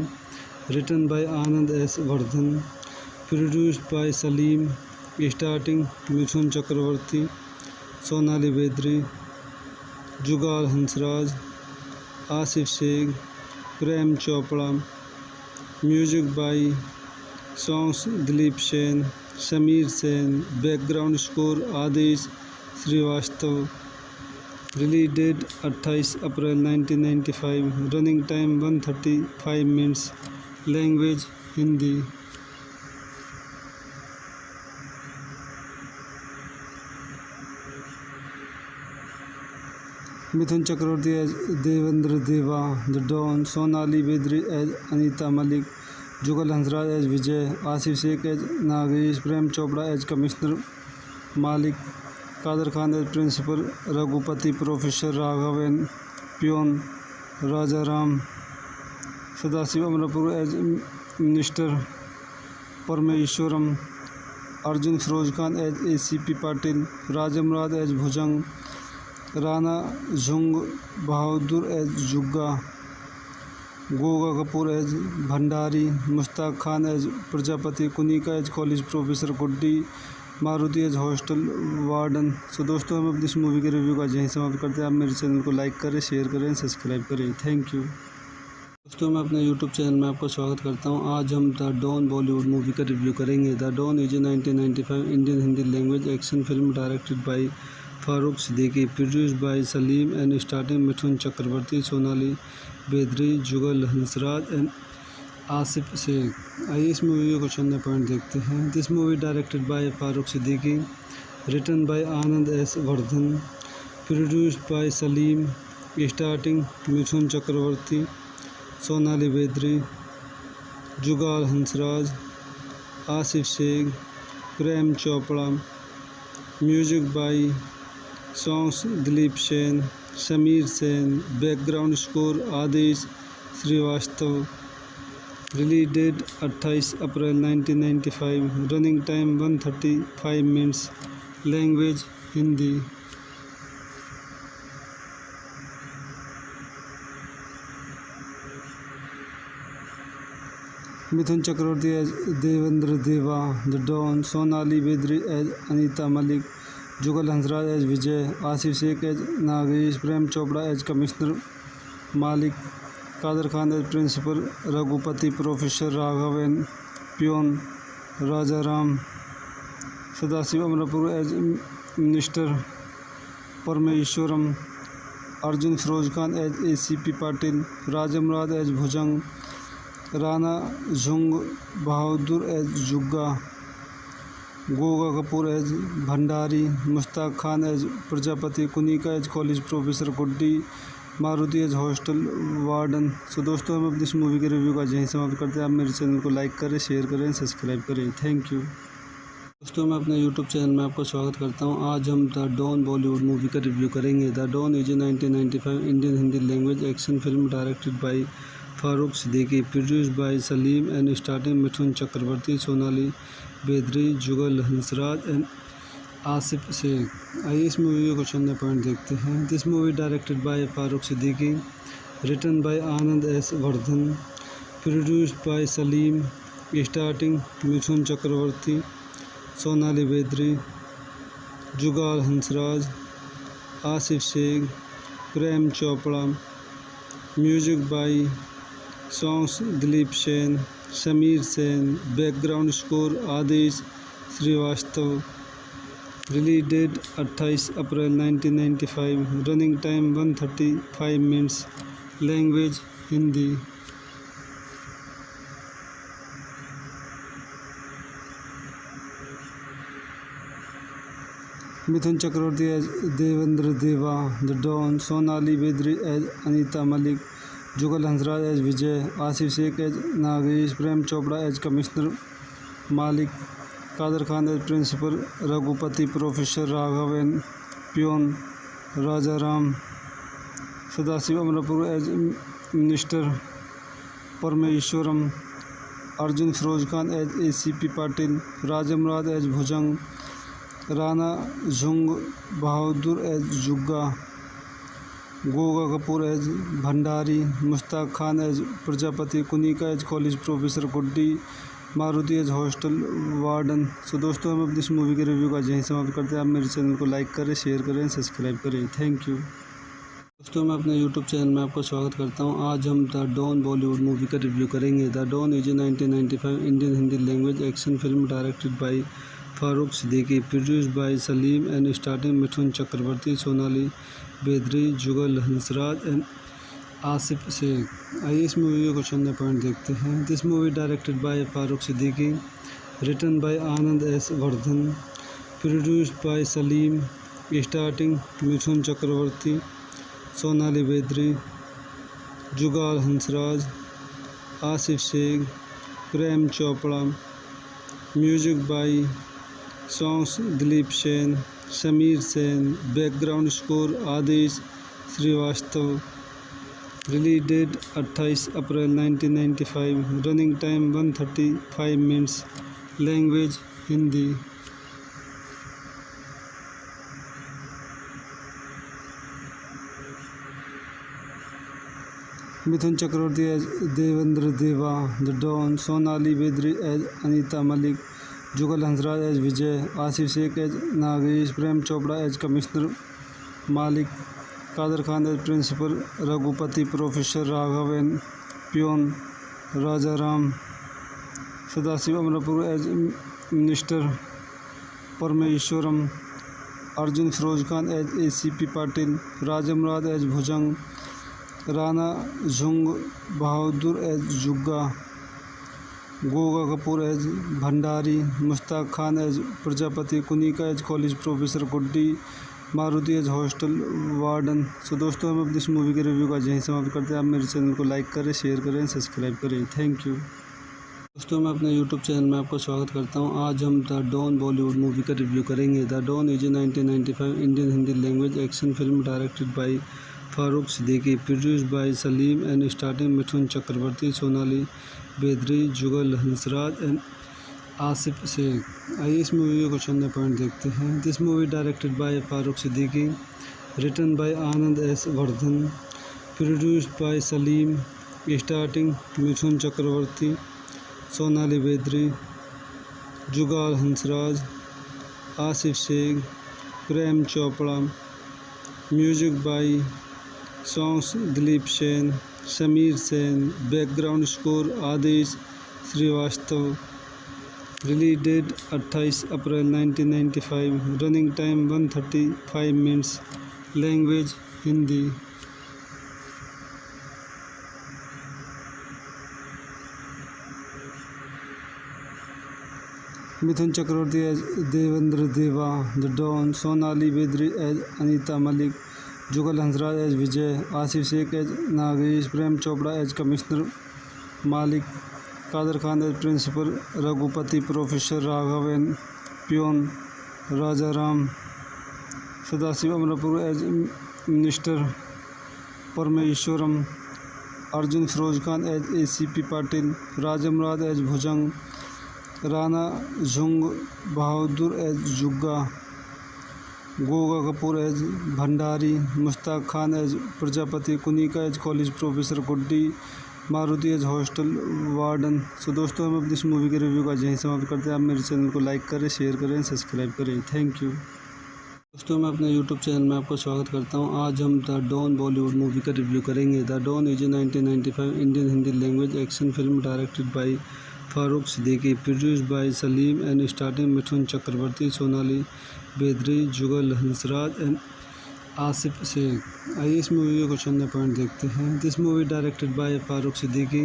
written by Anand S Vardhan, produced by Salim, starting Mithun Chakraborty, Sonali बेदरी, Jugal Hansraj, Asif Sheikh, Prem Chopra. Music by songs Dilip Sen, Sameer Sen. Background score Adesh Srivastava. Release date 28 April 1995। Running time 135 minutes. Language Hindi. Mithun Chakraborty as Devendra Deva the don, Sonali बेदरी as Anita Malik, Jugal Hansraj as Vijay, Asif Sheikh as Nagesh, Prem Chopra as commissioner Malik, Kader Khan as principal, Raghupati professor, Raghav N peon, Raja Ram, Sadashiv Amrapur as minister, Parameswaran, Arjun Saroj Khan as ACP Patil, राजमराद as Bhujang, Rana झुंग Bahadur as Jugga, Goga Kapoor as Bhandari, Mushtaq Khan as Prajapati, Kunika as college professor, Guddi Maruti as hostel warden. So दोस्तों, हम अपनी इस movie के review का यहीं समाप्त करते हैं। आप मेरे चैनल को लाइक करें, शेयर करें, सब्सक्राइब करें। थैंक यू दोस्तों। मैं अपने यूट्यूब चैनल में आपका स्वागत करता हूं। आज हम द डॉन बॉलीवुड मूवी का रिव्यू करेंगे। The don is a 1995 Indian Hindi language action film directed by Farooq Siddiqui, produced by Salim and starting Mithun Chakraborty, Sonali बेदरी, Jugal Hansraj and Asif Sheikh. आइए इस मूवी के कुछ अन्य पॉइंट देखते हैं। This movie directed by Farooq Siddiqui, written by Anand S. Vardhan, produced by Salim, starting Mithun Chakraborty, Sonali बेदरी, Jugal Hansraj, Asif Sheikh, Prem Chopra. Music by songs Dilip Sen, Sameer Sen, background score Adesh Srivastava. Release date 28 April 1995, running time 135 minutes, language Hindi. Mithun Chakraborty as Devendra Deva the don, Sonali बेदरी as Anita Malik, Jugal Hansraj as Vijay, Asif Sheikh as Nagesh, Prem Chopra as commissioner Malik, Kader Khan as principal, Raghupati professor, Raghav N peon, Raja Ram, Sadashiv Amrapur as minister, Parameswaran, Arjun Saroj Khan as ACP Patil, राजमराद as Bhujang, Rana झुंग Bahadur as Jugga, Goga Kapoor as Bhandari, Mushtaq Khan as Prajapati, Kunika as college professor, Guddi Maruti as hostel warden. So दोस्तों, हम अपनी इस movie के review का यहीं समाप्त करते हैं। आप मेरे चैनल को लाइक करें, शेयर करें, सब्सक्राइब करें। थैंक यू दोस्तों। मैं अपने यूट्यूब चैनल में आपका स्वागत करता हूं। आज हम द डॉन बॉलीवुड मूवी का रिव्यू करेंगे। The don is a 1995 Indian Hindi language action film directed by Farooq Siddiqui, produced by Salim and starting Mithun Chakraborty, Sonali बेदरी, Jugal Hansraj and Asif Sheikh. आइए इस मूवी के कुछ अन्य पॉइंट देखते हैं। This movie directed by Farooq Siddiqui, written by Anand S. Vardhan, produced by Salim, starting Mithun Chakraborty, Sonali बेदरी, Jugal Hansraj, Asif Sheikh, Prem Chopra. Music by songs Dilip Sen, Sameer Sen, background score Adesh Srivastava. Release date 28 April 1995, running time 135 minutes, language Hindi. Mithun Chakraborty as Devendra Deva the don, Sonali बेदरी as Anita Malik, Jugal Hansraj as Vijay, Asif Sheikh as Nagesh, Prem Chopra as commissioner Malik, Kader Khan as principal, Raghupati professor, Raghav N peon, Raja Ram, Sadashiv Amrapur as minister, Parameswaran, Arjun Saroj Khan as ACP Patil, राजमराद as Bhujang, Rana झुंग Bahadur as Jugga, Goga Kapoor as Bhandari, Mushtaq Khan as Prajapati, Kunika as college professor, Guddi Maruti as hostel warden. So दोस्तों, हम अपनी इस movie के review का यहीं समाप्त करते हैं। आप मेरे चैनल को लाइक करें, शेयर करें, सब्सक्राइब करें। थैंक यू दोस्तों। मैं अपने यूट्यूब चैनल में आपका स्वागत करता हूं। आज हम द डॉन बॉलीवुड मूवी का रिव्यू करेंगे। The don is a 1995 Indian Hindi language action film directed by Farooq Siddiqui, produced by Salim and starting Mithun Chakraborty, Sonali बेदरी, Jugal Hansraj and Asif Sheikh. आइए इस मूवी के कुछ अन्य पॉइंट देखते हैं। This movie directed by Farooq Siddiqui, written by Anand S. Vardhan, produced by Salim, starting Mithun Chakraborty, Sonali बेदरी, Jugal Hansraj, Asif Sheikh, Prem Chopra, music by songs Dilip Sen, Sameer Sen, background score Adesh Srivastava. Release date 28 April 1995, running time 135 minutes, language Hindi. Mithun Chakraborty as Devendra Deva the don, Sonali बेदरी as Anita Malik, Jugal Hansraj as Vijay, Asif Sheikh as Nagesh, Prem Chopra as commissioner Malik, Kader Khan as principal, Raghupati professor, Raghav N peon, Raja Ram, Sadashiv Amrapur as minister, Parameswaran, Arjun Saroj Khan as ACP Patil, राजमराज as Bhujang, Rana झुंग Bahadur as Jugga, Goga Kapoor as Bhandari, Mushtaq Khan as Prajapati, Kunika as college professor, Guddi Maruti as hostel warden. So दोस्तों, हम अपनी इस movie के review का यहीं समाप्त करते हैं। आप मेरे चैनल को लाइक करें, शेयर करें, सब्सक्राइब करें। थैंक यू दोस्तों। मैं अपने यूट्यूब चैनल में आपका स्वागत करता हूं। आज हम द डॉन बॉलीवुड मूवी का रिव्यू करेंगे। The don is a 1995 Indian Hindi language action film directed by Farooq Siddiqui, produced by Salim and starting Mithun Chakraborty, Sonali बेदरी, Jugal Hansraj and Asif Sheikh. आइए इस मूवी के कुछ अन्य पॉइंट देखते हैं। This movie directed by Farooq Siddiqui, written by Anand S Vardhan, produced by Salim, starting Mithun Chakraborty, Sonali बेदरी, Jugal Hansraj, Asif Sheikh, Prem Chopra, music by songs Dilip Sen, Sameer Sen, background score Adesh Srivastava. Release date 28 April 1995, running time 135 minutes, language Hindi. Mithun Chakraborty as Devendra Deva the don, Sonali बेदरी as Anita Malik, Jugal Hansraj as Vijay, Asif Sheikh as Nagesh, Prem Chopra as commissioner Malik, Kader Khan as principal, Raghupati professor, Raghav N peon, Raja Ram, Sadashiv Amrapur as minister, Parameswaran, Arjun Saroj Khan as ACP Patil, राजमराज as Bhujang, Rana झुंग Bahadur as Jugga, Goga Kapoor as Bhandari, Mushtaq Khan as Prajapati, Kunika as college professor, Guddi Maruti as hostel warden. So दोस्तों, हम अपनी इस movie के review का यहीं समाप्त करते हैं। आप मेरे चैनल को लाइक करें, शेयर करें, सब्सक्राइब करें। थैंक यू दोस्तों। मैं अपने यूट्यूब चैनल में आपका स्वागत करता हूं। आज हम द डॉन बॉलीवुड मूवी का रिव्यू करेंगे। The don is a 1995 Indian Hindi language action film directed by Farooq Siddiqui, produced by Salim and starting Mithun Chakraborty, Sonali बेदरी, Jugal Hansraj and Asif Sheikh. आइए इस मूवी के कुछ अन्य पॉइंट देखते हैं। This movie directed by Farooq Siddiqui,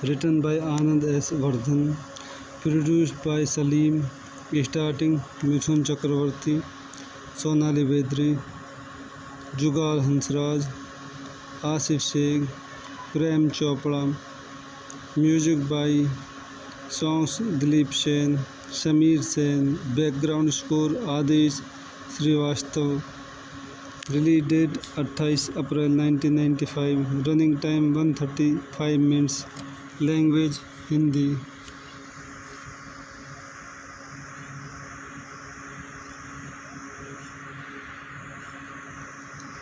written by Anand S Vardhan, produced by Salim, starting Mithun Chakraborty, Sonali बेदरी, Jugal Hansraj, Asif Sheikh, Prem Chopra, music by songs Dilip Sen, Sameer Sen, background score Adesh Srivastava. Release date 28 April 1995, running time 135 minutes, language Hindi.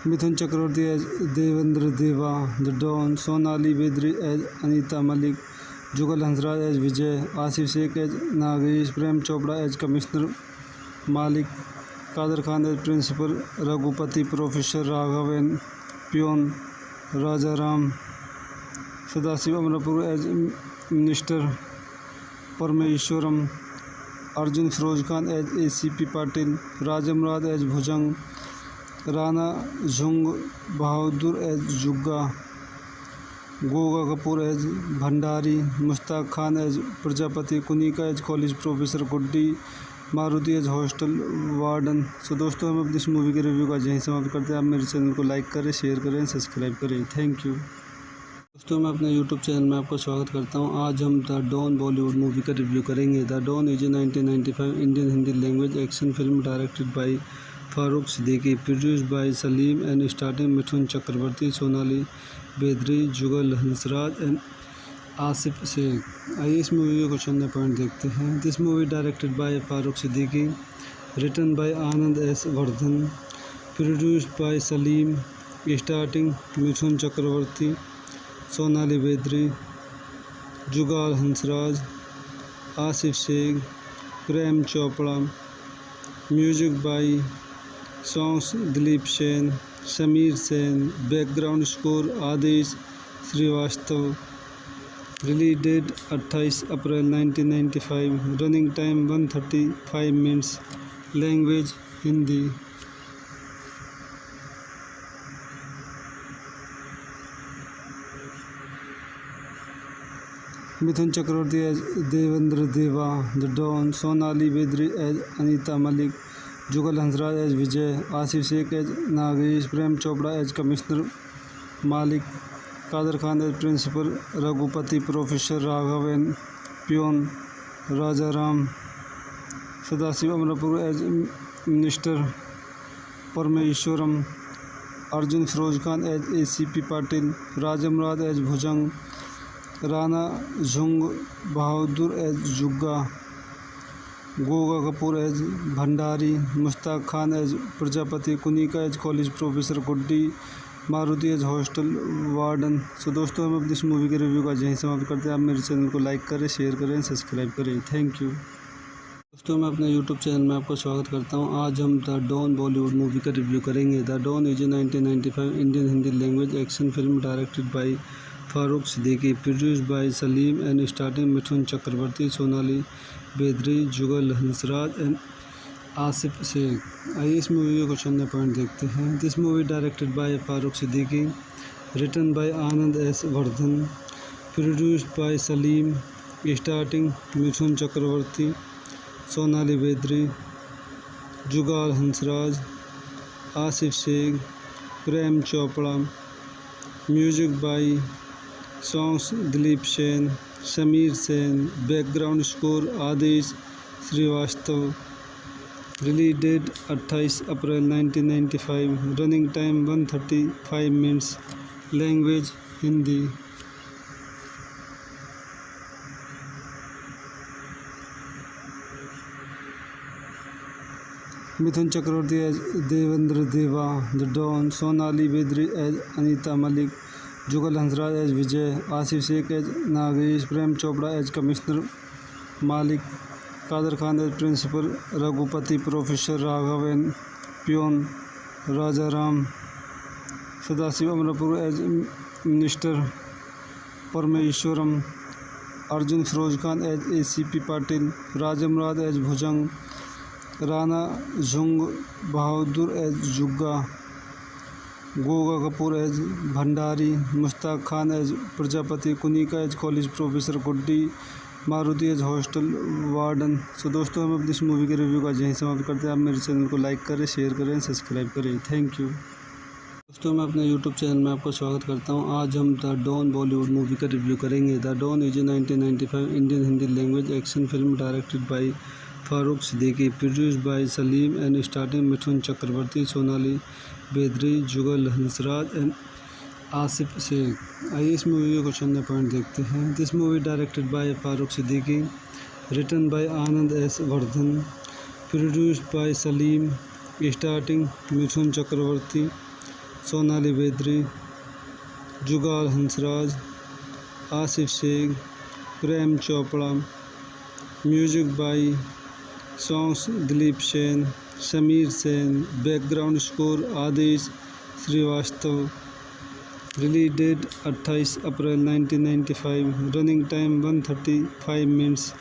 Mithun Chakraborty as Devendra Deva the don, Sonali बेदरी as Anita Malik, Jugal Hansraj as Vijay, Asif Sheikh as Nagesh, Prem Chopra as commissioner Malik, Kader Khan as principal, Raghupati professor, Raghav N peon, Raja Ram, Sadashiv Amrapur as minister, Parameswaran, Arjun Saroj Khan as ACP Patil, राजमराज as Bhujang, Rana झुंग Bahadur as Jugga, Goga Kapoor as Bhandari, Mushtaq Khan as Prajapati, Kunika as college professor, Guddi Maruti as hostel warden. So दोस्तों, हम अपनी इस movie के review का यहीं समाप्त करते हैं। आप मेरे चैनल को लाइक करें, शेयर करें, सब्सक्राइब करें। Thank you. दोस्तों मैं अपने YouTube चैनल में आपका स्वागत करता हूं। आज हम द डॉन बॉलीवुड मूवी का रिव्यू करेंगे। The don is a 1995 Indian Hindi language action film directed by Farooq Siddiqui, produced by Salim and starting Mithun Chakraborty, Sonali बेदरी, Jugal Hansraj and Asif Sheikh. आइए इस मूवी के कुछ अन्य पॉइंट देखते हैं। This movie directed by Farooq Siddiqui, written by Anand S Vardhan, produced by Salim, starting Mithun Chakraborty, Sonali बेदरी, Jugal Hansraj, Asif Sheikh, Prem Chopra. Music by songs Dilip Sen, Sameer Sen. Background score Adesh Srivastava. Release date 28 April 1995। Running time 135 minutes. Language Hindi. Mithun Chakraborty as Devendra Deva the don, Sonali बेदरी as Anita Malik, Jugal Hansraj as Vijay, Asif Sheikh as Nagesh, Prem Chopra as commissioner Malik, Kader Khan as principal, Raghupati professor, Raghav N peon, Raja Ram, Sadashiv Amrapur as minister, Parameswaran, Arjun Saroj Khan as ACP Patil, राजमराज as Bhujang, Rana झुंग Bahadur as Jugga, Goga Kapoor as Bhandari, Mushtaq Khan as Prajapati, Kunika as college professor, Guddi Maruti as hostel warden. So दोस्तों हम अपनी इस movie के review का यहीं समाप्त करते हैं। आप मेरे चैनल को लाइक करें, शेयर करें, सब्सक्राइब करें। Thank you. दोस्तों मैं अपने YouTube चैनल में आपका स्वागत करता हूं। आज हम द डॉन बॉलीवुड मूवी का रिव्यू करेंगे। The don is a 1995 Indian Hindi language action film directed by Farooq Siddiqui, produced by Salim and starting Mithun Chakraborty, Sonali बेदरी, Jugal Hansraj and Asif Sheikh. आइए इस मूवी के कुछ अन्य पॉइंट देखते हैं। This movie directed by Farooq Siddiqui, written by Anand S Vardhan, produced by Salim, starting Mithun Chakraborty, Sonali बेदरी, Jugal Hansraj, Asif Sheikh, Prem Chopra. Music by songs Dilip Sen, Sameer Sen. Background score Adesh Srivastava. Release date 28 April 1995। Running time 135 minutes. Language Hindi. Mithun Chakraborty as Devendra Deva the don, Sonali बेदरी as Anita Malik, Jugal Hansraj as Vijay, Asif Sheikh as Nagesh, Prem Chopra as commissioner Malik, Kader Khan as principal, Raghupati professor, Raghav N peon, Raja Ram, Sadashiv Amrapur as minister, Parameswaran, Arjun Saroj Khan as ACP Patil, राजमराज as Bhujang, Rana झुंग Bahadur as Jugga, Goga Kapoor as Bhandari, Mushtaq Khan as Prajapati, Kunika as college professor, Guddi Maruti as hostel warden. So दोस्तों हम अपनी इस movie के review का यहीं समाप्त करते हैं। आप मेरे चैनल को लाइक करें, शेयर करें, सब्सक्राइब करें। Thank you. दोस्तों मैं अपने YouTube चैनल में आपका स्वागत करता हूं। आज हम द डॉन बॉलीवुड मूवी का रिव्यू करेंगे। The don is a 1995 Indian Hindi language action film directed by Farooq Siddiqui, produced by Salim and starting Mithun Chakraborty, Sonali बेदरी, Jugal Hansraj and Asif Sheikh. आइए इस मूवी के कुछ अन्य पॉइंट देखते हैं। This movie directed by Farooq Siddiqui, written by Anand S Vardhan, produced by Salim, starting Mithun Chakraborty, Sonali बेदरी, Jugal Hansraj, Asif Sheikh, Prem Chopra. Music by songs Dilip Sen, Sameer Sen. Background score Adesh Srivastava. Release date 28 April 1995। Running time 135 minutes.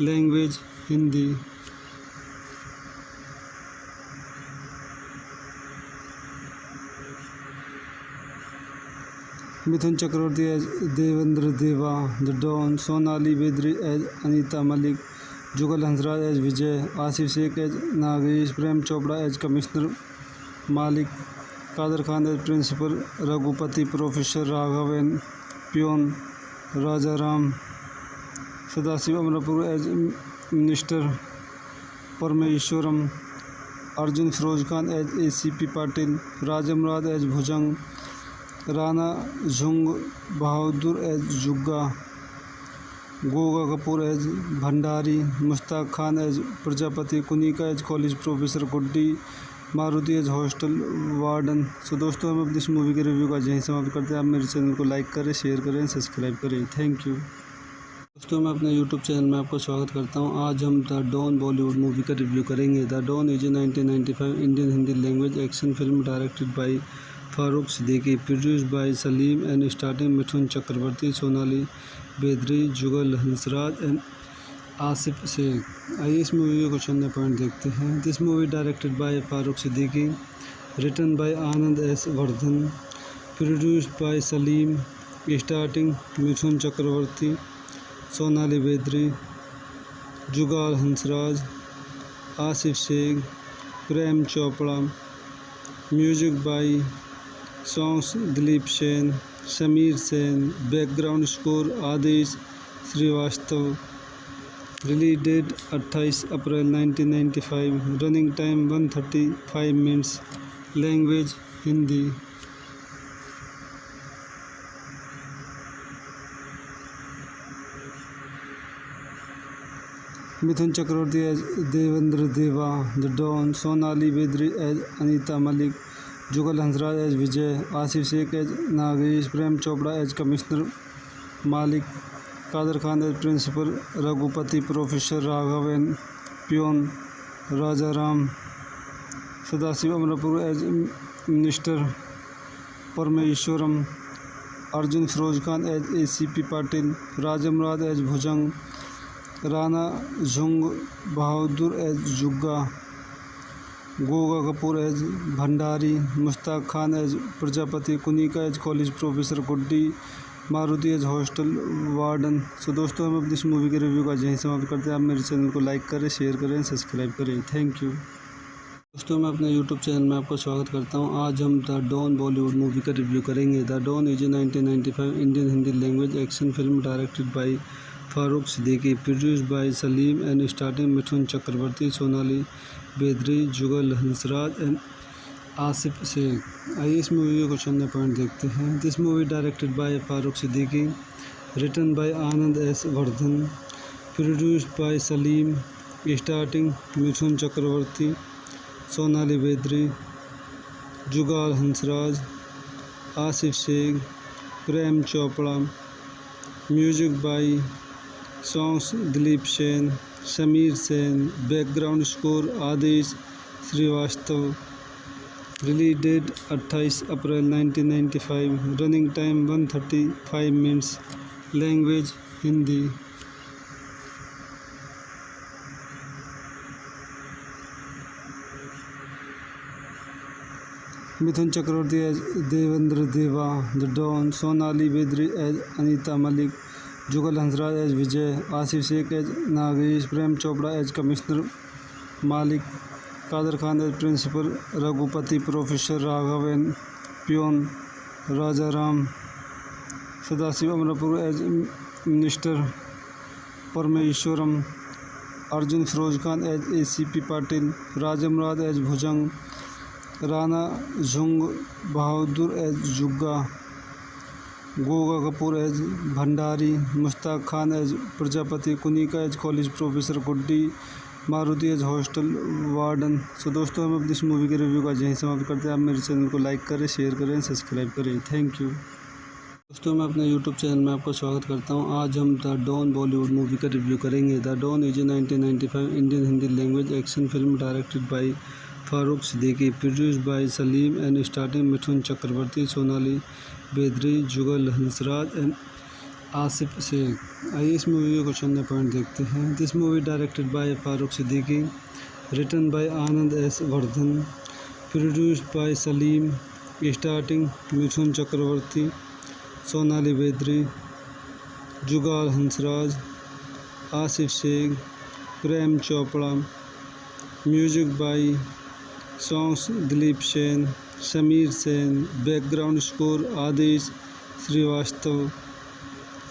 Language Hindi. Mithun Chakraborty as Devendra Deva the don, Sonali बेदरी as Anita Malik, Jugal Hansraj as Vijay, Asif Sheikh as Nagesh, Prem Chopra as commissioner Malik, Kader Khan as principal, Raghupati professor, Raghav N peon Rajaram Sadashiv Amrapur as minister Parameswaran Arjun Firoz Khan as ACP Patil राजमराद as Bhujang Rana झुंग Bahadur as Jugga Goga Kapoor as Bhandari Mushtaq Khan as Prajapati Kunika as college professor Guddi Maruti as hostel warden. So दोस्तों हम अपनी इस movie के review का यहीं समाप्त करते हैं। आप मेरे चैनल को लाइक करें, शेयर करें, सब्सक्राइब करें। Thank you. दोस्तों मैं अपने यूट्यूब चैनल में आपको स्वागत करता हूं। आज हम द डॉन बॉलीवुड मूवी का रिव्यू करेंगे। The don is a 1995 Indian Hindi language action film directed by Farooq Siddiqui, produced by Salim and starting Mithun Chakraborty, Sonali बेदरी, Jugal Hansraj and Asif Sheikh. आइए इस मूवी के कुछ अन्य पॉइंट देखते हैं। This movie directed by Farooq Siddiqui, written by Anand S. Vardhan, produced by Salim, starting Mithun Chakraborty, Sonali बेदरी, Jugal Hansraj, Asif Sheikh, Prem Chopra. Music by songs Dilip Sen, Sameer Sen, background score Adesh Srivastava. Release date 28 April 1995, running time 135 minutes, language Hindi. Mithun Chakraborty as Devendra Deva the don, Sonali बेदरी as Anita Malik, Jugal Hansraj as Vijay, Asif Sheikh as Nagesh, Prem Chopra as commissioner Malik, Kader Khan as principal, Raghupati professor, Raghav N peon Rajaram Sadashiv Amrapur as minister Parameswaran, Arjun Firoz Khan as ACP Patil राजमराद as Bhujang, Rana झुंग Bahadur as Jugga Goga Kapoor as Bhandari, Mushtaq Khan as Prajapati Kunika as college professor Guddi Maruti as hostel warden. So दोस्तों हम अपनी इस movie के review का यहीं समाप्त करते हैं। आप मेरे चैनल को लाइक करें, शेयर करें, सब्सक्राइब करें। Thank you. दोस्तों मैं अपने यूट्यूब चैनल में आपको स्वागत करता हूं। आज हम द डॉन बॉलीवुड मूवी का रिव्यू करेंगे। The don is a 1995 Indian Hindi language action film directed by Farooq Siddiqui, produced by Salim and starting Mithun Chakraborty, Sonali बेदरी, Jugal Hansraj and Asif Sheikh. आइए इस मूवी के कुछ अन्य पॉइंट देखते हैं। This movie directed by Farooq Siddiqui, written by Anand S. Vardhan, produced by Salim, starting Mithun Chakraborty, Sonali बेदरी, Jugal Hansraj, Asif Sheikh, Prem Chopra. Music by songs Dilip Sen, Sameer Sen, background score Adesh Srivastava. Release date 28 April 1995, running time 135 minutes, language Hindi. Mithun Chakraborty as Devendra Deva the don, Sonali बेदरी as Anita Malik, Jugal Hansraj as Vijay, Asif Sheikh as Nagesh, Prem Chopra as commissioner Malik, Kader Khan as principal, Raghupati professor, Raghav N peon Rajaram Sadashiv Amrapur as minister Parameswaran, Arjun Firoz Khan as ACP Patil राजमराद as Bhujang, Rana झुंग Bahadur as Jugga Goga Kapoor as Bhandari, Mushtaq Khan as Prajapati Kunika as college professor Guddi Maruti as hostel warden. So दोस्तों हम अपनी इस movie के review का यहीं समाप्त करते हैं। आप मेरे चैनल को लाइक करें, शेयर करें, सब्सक्राइब करें। Thank you. दोस्तों मैं अपने यूट्यूब चैनल में आपको स्वागत करता हूं। आज हम द डॉन बॉलीवुड मूवी का रिव्यू करेंगे। The don is a 1995 Indian Hindi language action film directed by Farooq Siddiqui, produced by Salim and starting Mithun Chakraborty, Sonali बेदरी, Jugal Hansraj and Asif Sheikh. आइए इस मूवी के कुछ अन्य पॉइंट देखते हैं। This movie directed by Farooq Siddiqui, written by Anand S. Vardhan, produced by Salim, starting Mithun Chakraborty, Sonali बेदरी, Jugal Hansraj, Asif Sheikh, Prem Chopra. Music by songs Dilip Sen, Sameer Sen, background score Adesh Srivastava.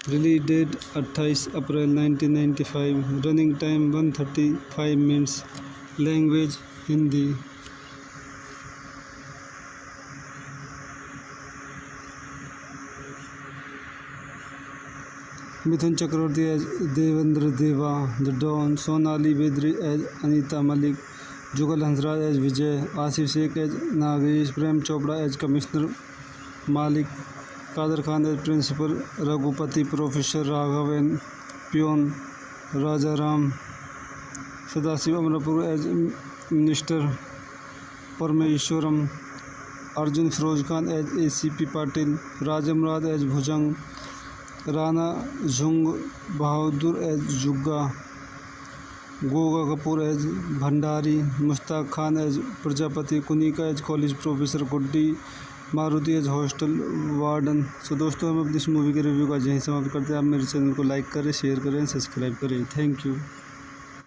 Release date 28 April 1995, running time 135 minutes, language Hindi. Mithun Chakraborty as Devendra Deva, the don, Sonali बेदरी as Anita Malik, Jugal Hansraj as Vijay, Asif Sheikh as Nagesh, Prem Chopra as commissioner Malik, Kader Khan as principal, Raghupati professor, Raghav N peon, Raja Ram, Sadashiv Amrapur as minister Parameswaran, Arjun Firoz Khan as ACP Patil, राजमराज as Bhujang, Rana झुंग Bahadur as Jugga, Goga Kapoor as Bhandari, Mushtaq Khan as Prajapati, Kunika as college professor, Guddi Maruti as hostel warden. So दोस्तों, हम अपनी इस movie के review का यहीं समाप्त करते हैं। आप मेरे चैनल को लाइक करें, शेयर करें, सब्सक्राइब करें। Thank you.